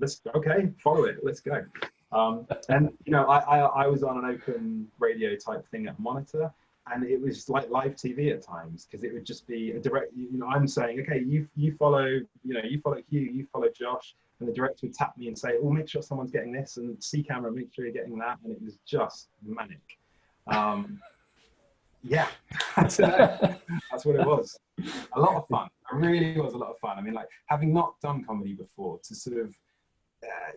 follow it, let's go. And, you know, I was on an open radio type thing at Monitor, and it was like live TV at times, because it would just be a direct, you know, I'm saying, okay, you follow, you know, you follow Hugh, you follow Josh, and the director would tap me and say, oh, make sure someone's getting this, and C camera, make sure you're getting that. And it was just manic. Yeah, that's what it was. A lot of fun. It really was a lot of fun. I mean, like, having not done comedy before, to sort of,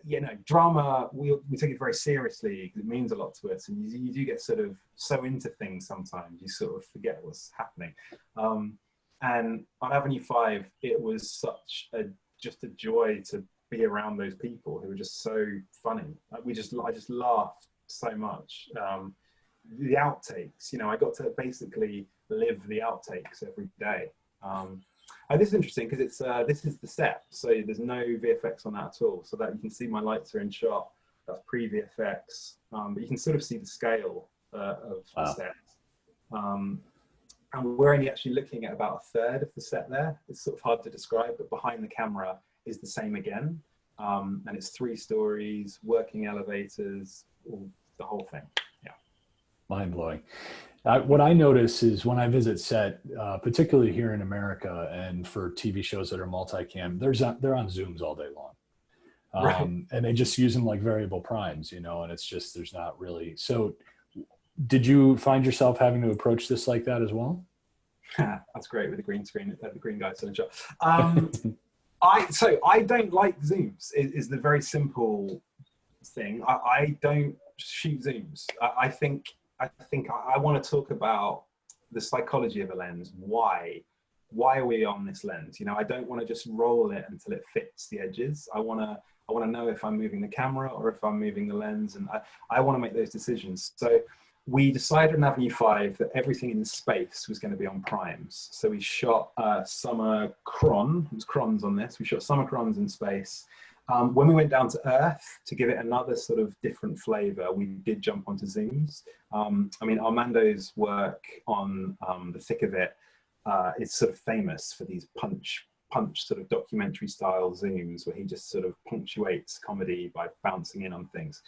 you know, drama, we take it very seriously because it means a lot to us. And you do get sort of so into things sometimes, you sort of forget what's happening. And on Avenue 5, it was just a joy to be around those people who were just so funny. Like, I just laughed so much. The outtakes, you know, I got to basically live the outtakes every day. This is interesting because this is the set, so there's no VFX on that at all, so that you can see my lights are in shot. that's pre-VFX, but you can sort of see the scale of the set. And we're only actually looking at about a third of the set there. It's sort of hard to describe, but behind the camera is the same again. And it's 3 stories, working elevators, the whole thing. Yeah.
Mind blowing. What I notice is when I visit set, particularly here in America and for TV shows that are multicam, they're on Zooms all day long.
Right.
And they just use them like variable primes, you know, and it's just, there's not really. So did you find yourself having to approach this like that as well?
That's great with the green screen, the green guy still in shot. So I don't like Zooms is the very simple thing. I don't shoot Zooms. I think I want to talk about the psychology of a lens. Why are we on this lens? You know, I don't want to just roll it until it fits the edges. I want to know if I'm moving the camera or if I'm moving the lens, and I want to make those decisions. So we decided on Avenue 5 that everything in space was going to be on primes. So we shot summer chron, it was crons on this. We shot summer crons in space. When we went down to Earth to give it another sort of different flavor, we did jump onto Zooms. I mean, Armando's work on The Thick of It is sort of famous for these punch sort of documentary style Zooms where he just sort of punctuates comedy by bouncing in on things.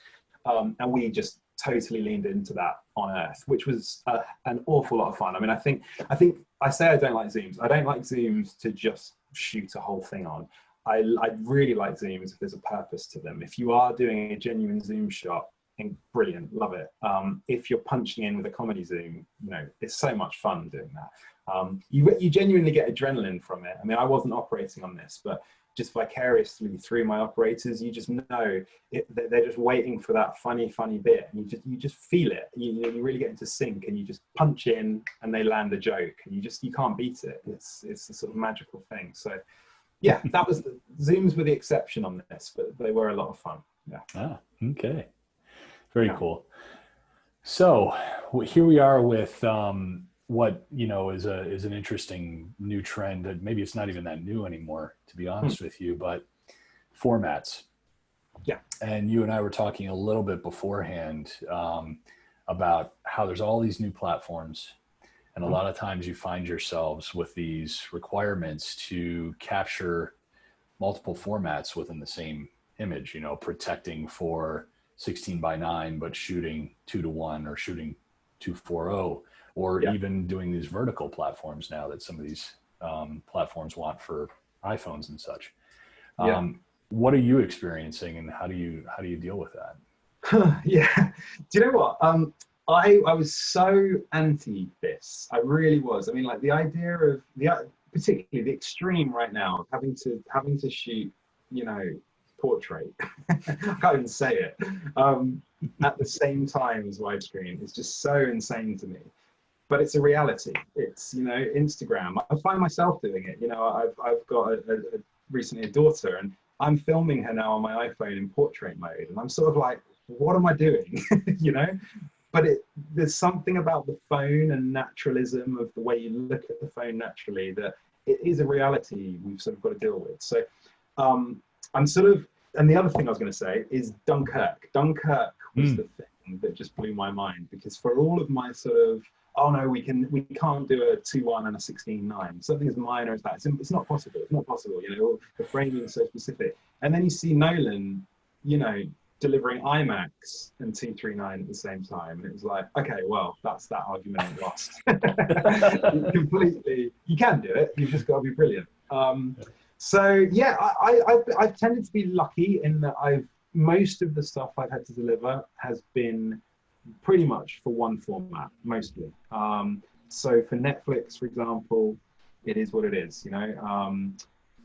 And we just totally leaned into that on Earth, which was an awful lot of fun. I mean, I think I say I don't like Zooms. I don't like Zooms to just shoot a whole thing on. I really like Zooms if there's a purpose to them. If you are doing a genuine Zoom shot, brilliant, love it. If you're punching in with a comedy Zoom, you know, it's so much fun doing that. You genuinely get adrenaline from it. I mean, I wasn't operating on this, but just vicariously through my operators, you just know they're just waiting for that funny bit, and you just feel it. You really get into sync, and you just punch in, and they land a joke, and you can't beat it. It's a sort of magical thing. So, yeah, that was Zooms were the exception on this, but they were a lot of fun. Yeah.
Ah, okay, very cool. So here we are with what you know is an interesting new trend that maybe it's not even that new anymore, to be honest with you, but formats.
Yeah.
And you and I were talking a little bit beforehand about how there's all these new platforms, and a lot of times you find yourselves with these requirements to capture multiple formats within the same image, you know, protecting for 16:9, but shooting 2:1 or shooting 2:40. Or even doing these vertical platforms now that some of these platforms want for iPhones and such. What are you experiencing, and how do you deal with that?
Yeah, do you know what? I was so anti this. I really was. I mean, like the idea of particularly the extreme right now of having to shoot, you know, portrait. I can't even say it. At the same time as widescreen is just so insane to me. But it's a reality. It's, you know, Instagram. I find myself doing it. You know, I've got recently a daughter, and I'm filming her now on my iPhone in portrait mode, and I'm sort of like, what am I doing? You know. But there's something about the phone and naturalism of the way you look at the phone naturally that it is a reality we've sort of got to deal with. So I'm sort of, and the other thing I was going to say is Dunkirk. Dunkirk was the thing that just blew my mind, because for all of my sort of, oh no, we can't do a 2:1 and a 16:9. Something as minor as that. It's not possible. It's not possible. You know, the framing is so specific. And then you see Nolan, you know, delivering IMAX and 2:39 at the same time, and it was like, okay, well, that's that argument lost. Completely, you can do it. You've just got to be brilliant. So yeah, I've tended to be lucky in that most of the stuff I've had to deliver has been pretty much for one format, mostly. So for Netflix, for example, it is what it is, you know.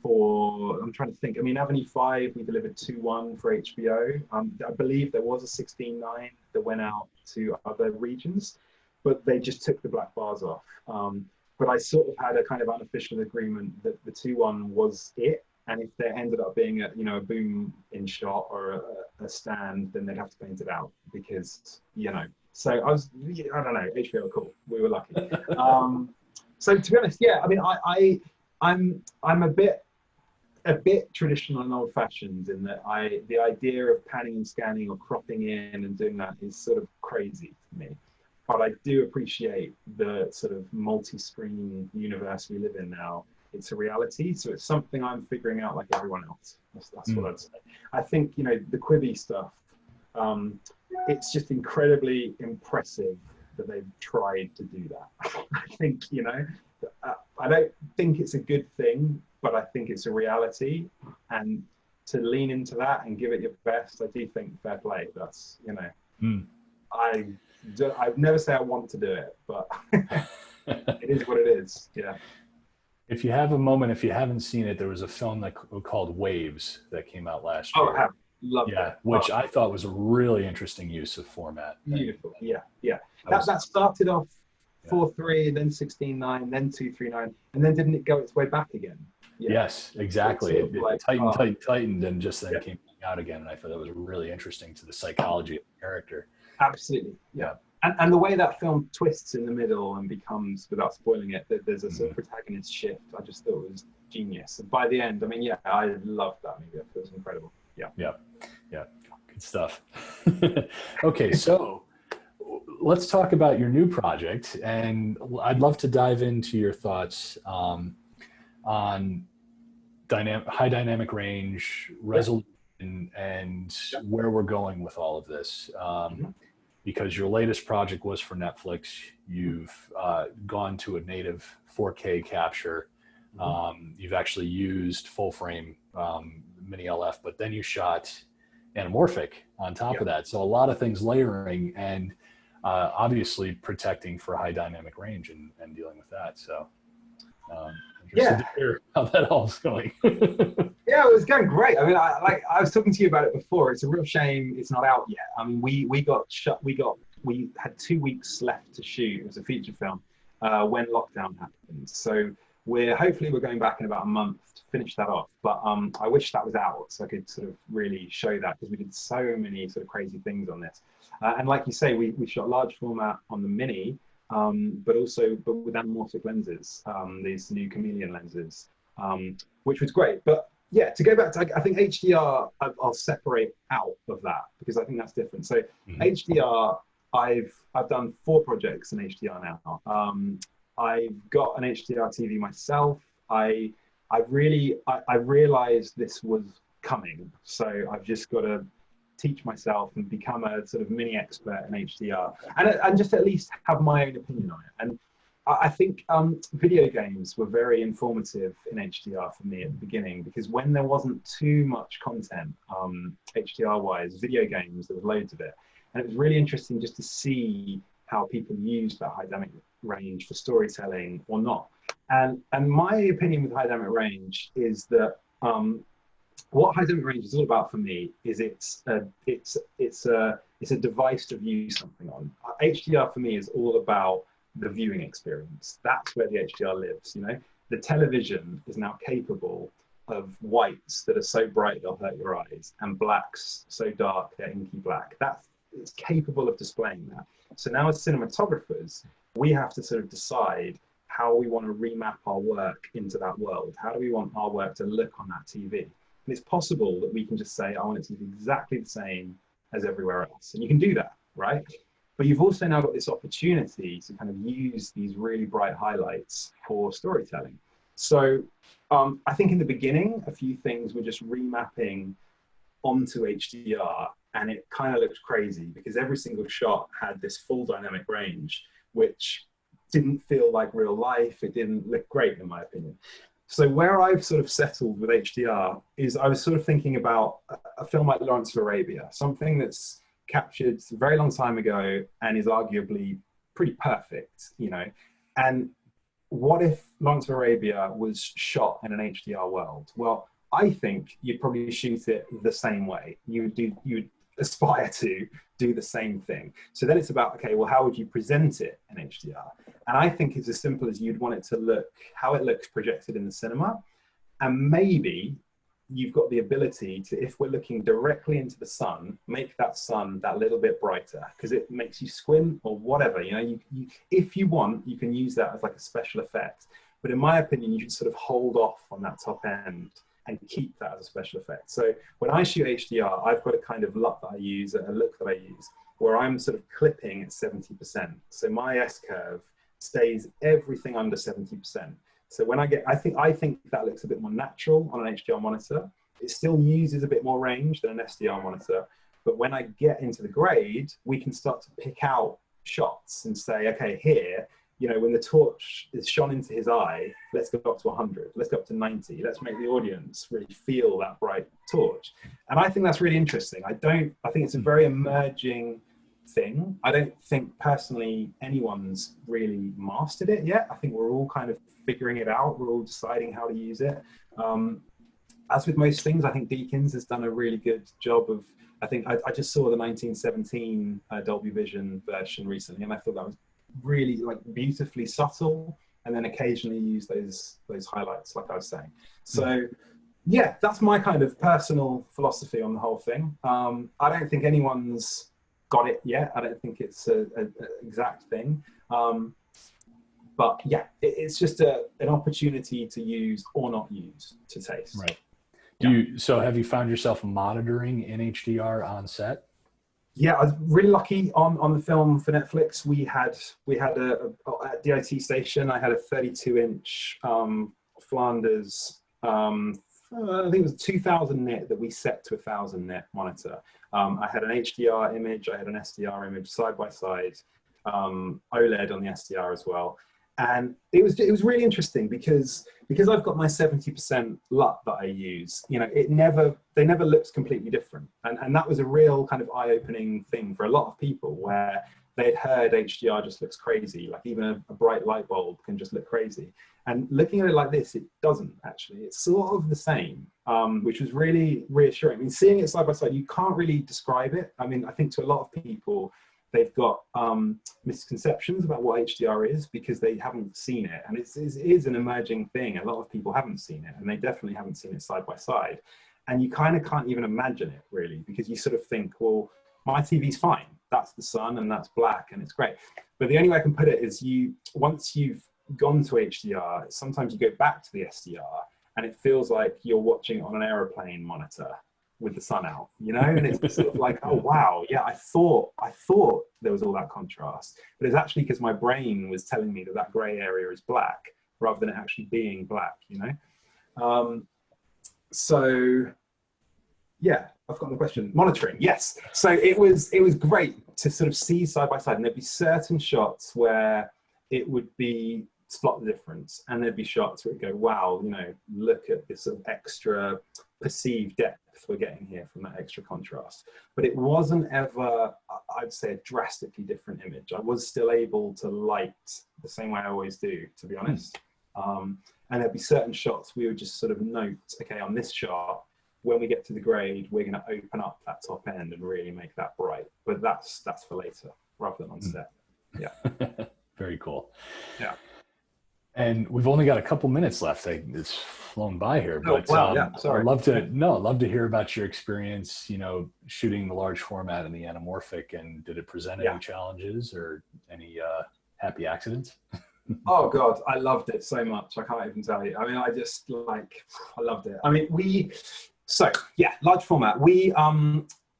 I'm trying to think, I mean, Avenue 5, we delivered 2:1 for HBO. I believe there was a 16:9 that went out to other regions, but they just took the black bars off. But I sort of had a kind of unofficial agreement that the 2:1 was it. And if there ended up being a boom in shot or a stand, then they'd have to paint it out, because, you know. So I don't know, HBO were cool. We were lucky. So to be honest, yeah, I mean, I'm a bit, a bit traditional and old-fashioned in that the idea of panning and scanning or cropping in and doing that is sort of crazy to me. But I do appreciate the sort of multi-screen universe we live in now. It's a reality, so it's something I'm figuring out like everyone else. That's what I'd say. I think, you know, the Quibi stuff, it's just incredibly impressive that they've tried to do that. I think, you know, I don't think it's a good thing, but I think it's a reality, and to lean into that and give it your best, I do think fair play. That's, you know, I'd never say I want to do it, but it is what it is. Yeah.
If you have a moment, if you haven't seen it, there was a film called Waves that came out last year.
Oh, I have. Loved it.
Which I thought was a really interesting use of format.
Beautiful. Yeah. That started off 4:3, then 16:9, then 2:39, and then didn't it go its way back again? Yeah.
Yes, exactly. It
like,
tightened, and just then came out again. And I thought that was really interesting to the psychology of the character.
Absolutely. Yeah. And the way that film twists in the middle and becomes, without spoiling it, that there's a sort of protagonist shift, I just thought it was genius. And by the end, I mean, yeah, I loved that movie. It was incredible. Yeah. Good stuff.
Okay, so let's talk about your new project, and I'd love to dive into your thoughts on high dynamic range, resolution, and where we're going with all of this. Because your latest project was for Netflix. You've gone to a native 4K capture. You've actually used full frame mini LF, but then you shot anamorphic on top of that. So a lot of things layering and obviously protecting for high dynamic range and dealing with that. So interested to hear how that all's going.
Yeah, it was going great. I mean, I was talking to you about it before. It's a real shame it's not out yet. I mean, we had 2 weeks left to shoot. It was a feature film when lockdown happened. So we're going back in about a month to finish that off. But I wish that was out so I could sort of really show that, because we did so many sort of crazy things on this. And like you say, we shot large format on the Mini, but with anamorphic lenses, these new chameleon lenses, which was great. But yeah, to go back to, I think HDR, I'll separate out of that because I think that's different. So HDR, I've done 4 projects in HDR now. I've got an HDR TV myself. I realized this was coming, so I've just got to teach myself and become a sort of mini expert in HDR, and just at least have my own opinion on it. And I think video games were very informative in HDR for me at the beginning, because when there wasn't too much content HDR-wise, video games, there was loads of it. And it was really interesting just to see how people use that high dynamic range for storytelling or not. And my opinion with high dynamic range is that what high dynamic range is all about for me is it's a device to view something on. HDR for me is all about the viewing experience. That's where the HDR lives. You know, the television is now capable of whites that are so bright they'll hurt your eyes, and blacks so dark they're inky black. It's capable of displaying that. So now as cinematographers, we have to sort of decide how we want to remap our work into that world. How do we want our work to look on that TV? And it's possible that we can just say, I want it to be exactly the same as everywhere else. And you can do that, right? But you've also now got this opportunity to kind of use these really bright highlights for storytelling. So I think in the beginning, a few things were just remapping onto HDR, and it kind of looked crazy because every single shot had this full dynamic range, which didn't feel like real life. It didn't look great, in my opinion. So where I've sort of settled with HDR is I was sort of thinking about a film like Lawrence of Arabia, something that's captured a very long time ago and is arguably pretty perfect, you know. And what if Lawrence of Arabia was shot in an HDR world? Well, I think you'd probably shoot it the same way. You'd aspire to do the same thing. So then it's about, okay, well, how would you present it in HDR? And I think it's as simple as you'd want it to look how it looks projected in the cinema. And maybe you've got the ability to, if we're looking directly into the sun, make that sun that little bit brighter because it makes you squint or whatever. You know, if you want, you can use that as like a special effect. But in my opinion, you should sort of hold off on that top end and keep that as a special effect. So when I shoot HDR, I've got a kind of look that I use, where I'm sort of clipping at 70%. So my S-curve stays everything under 70%. So when I think that looks a bit more natural on an HDR monitor. It still uses a bit more range than an SDR monitor. But when I get into the grade, we can start to pick out shots and say, okay, here, when the torch is shone into his eye, let's go up to 100, let's go up to 90, let's make the audience really feel that bright torch. And I think that's really interesting. I think it's a very emerging thing. I don't think personally anyone's really mastered it yet. I think we're all kind of figuring it out. We're all deciding how to use it. As with most things, I think Deakins has done a really good job of, I just saw the 1917 Dolby Vision version recently, and I thought that was really like beautifully subtle, and then occasionally use those highlights, like I was saying. So yeah, that's my kind of personal philosophy on the whole thing. I don't think anyone's got it yet. I don't think it's an exact thing. But yeah, it's just an opportunity to use or not use to taste.
Right. So have you found yourself monitoring in HDR on set?
Yeah, I was really lucky on the film for Netflix. We had at the IT station, I had a 32-inch Flanders, I think it was a 2000 nit that we set to 1000 nit monitor. I had an HDR image, I had an SDR image side by side, OLED on the SDR as well. And it was really interesting because I've got my 70% LUT that I use, they never looked completely different. And that was a real kind of eye-opening thing for a lot of people, where they'd heard HDR just looks crazy, like even a bright light bulb can just look crazy. And looking at it like this, it doesn't actually. It's sort of the same, which was really reassuring. I mean, seeing it side by side, you can't really describe it. I mean, I think to a lot of people, they've got misconceptions about what HDR is because they haven't seen it. And it is an emerging thing. A lot of people haven't seen it, and they definitely haven't seen it side by side. And you kind of can't even imagine it really, because you sort of think, well, my TV's fine. That's the sun and that's black and it's great. But the only way I can put it is once you've gone to HDR, sometimes you go back to the SDR and it feels like you're watching on an aeroplane monitor with the sun out, and it's sort of like, oh wow, yeah, I thought there was all that contrast, but it's actually because my brain was telling me that gray area is black rather than it actually being black, so yeah, I've forgotten the question. Monitoring, yes. So it was great to sort of see side by side, and there'd be certain shots where it would be spot the difference, and there'd be shots where it'd go, wow, look at this sort of extra perceived depth we're getting here from that extra contrast. But it wasn't ever, I'd say, a drastically different image. I was still able to light the same way I always do, to be honest. And there'd be certain shots we would just sort of note, okay, on this shot, when we get to the grade, we're going to open up that top end and really make that bright. But that's for later rather than on set. Yeah.
Very cool.
Yeah.
And we've only got a couple minutes left. It's flown by here, but
yeah, sorry.
I'd love to hear about your experience, shooting the large format and the anamorphic, and did it present any challenges or any happy accidents?
Oh God, I loved it so much. I can't even tell you. I mean, I loved it. I mean, large format. We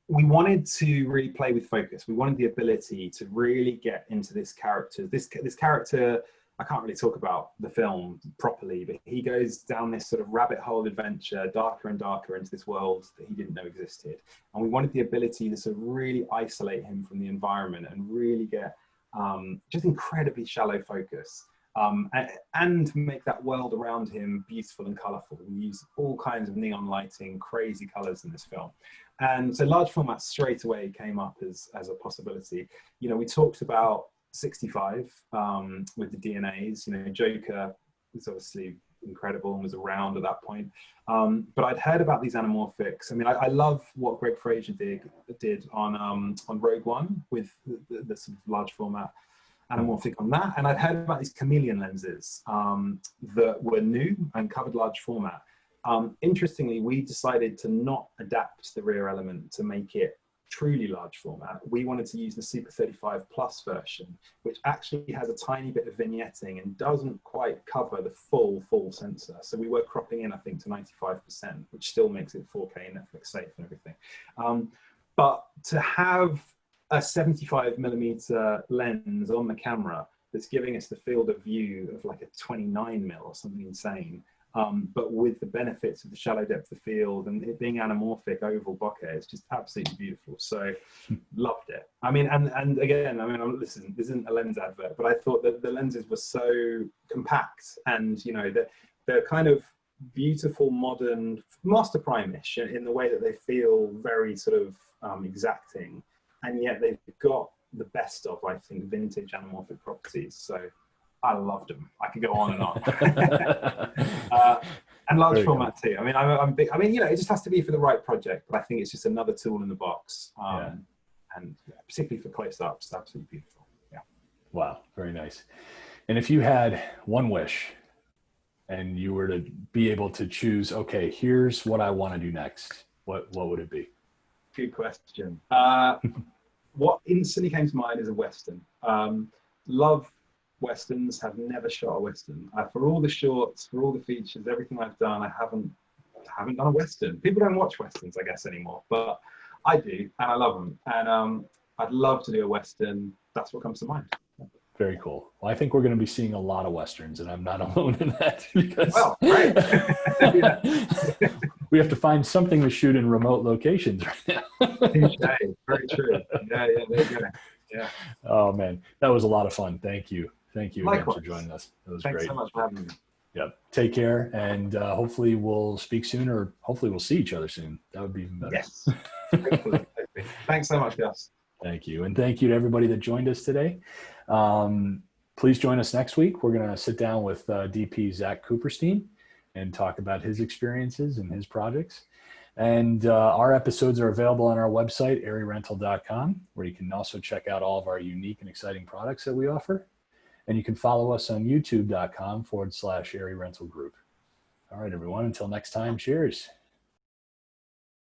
wanted to really play with focus. We wanted the ability to really get into this character. This character, I can't really talk about the film properly, but he goes down this sort of rabbit hole adventure, darker and darker into this world that he didn't know existed. And we wanted the ability to sort of really isolate him from the environment and really get just incredibly shallow focus, and make that world around him beautiful and colorful. We use all kinds of neon lighting, crazy colors in this film. And so large format straight away came up as a possibility. We talked about 65 with the DNAs. Joker was obviously incredible and was around at that point. But I'd heard about these anamorphics. I mean, I love what Greg Fraser did on Rogue One with the sort of large format anamorphic on that. And I'd heard about these chameleon lenses that were new and covered large format. Interestingly, we decided to not adapt the rear element to make it truly large format, we wanted to use the Super 35 Plus version, which actually has a tiny bit of vignetting and doesn't quite cover the full sensor. So we were cropping in, I think, to 95%, which still makes it 4K Netflix safe and everything. But to have a 75mm lens on the camera that's giving us the field of view of like a 29mm or something insane, but with the benefits of the shallow depth of field and it being anamorphic oval bokeh, it's just absolutely beautiful. So loved it. I mean, and again, I mean, this isn't a lens advert, but I thought that the lenses were so compact, and you know, they're kind of beautiful, modern, master prime-ish in the way that they feel very sort of exacting, and yet they've got the best of, I think, vintage anamorphic properties. So I loved them. I could go on and on. And large format too. I mean, I'm big. I mean, you know, it just has to be for the right project. But I think it's just another tool in the box. And particularly for close-ups, absolutely beautiful. Yeah.
Wow, very nice. And if you had one wish, and you were to be able to choose, okay, here's what I want to do next, what would it be?
Good question. What instantly came to mind is a Western. Love Westerns, have never shot a Western. For all the shorts, for all the features, everything I've done, I haven't done a Western. People don't watch Westerns, I guess, anymore, but I do, and I love them. And I'd love to do a Western. That's what comes to mind.
Very cool. Well, I think we're going to be seeing a lot of Westerns, and I'm not alone in that, because
well, right.
we have to find something to shoot in remote locations right now.
Very true. Yeah, there you go. Yeah.
Oh man, that was a lot of fun. Thank you again for joining us. It was
Thanks
great.
so much for having me.
Yep. Take care, and hopefully we'll speak soon, or hopefully we'll see each other soon. That would be even better.
Yes. Hopefully. Thanks so much, Gus.
Thank you. And thank you to everybody that joined us today. Please join us next week. We're going to sit down with DP Zach Cooperstein and talk about his experiences and his projects. And our episodes are available on our website, airyrental.com, where you can also check out all of our unique and exciting products that we offer. And you can follow us on youtube.com/AiryRentalGroup. All right, everyone. Until next time, cheers.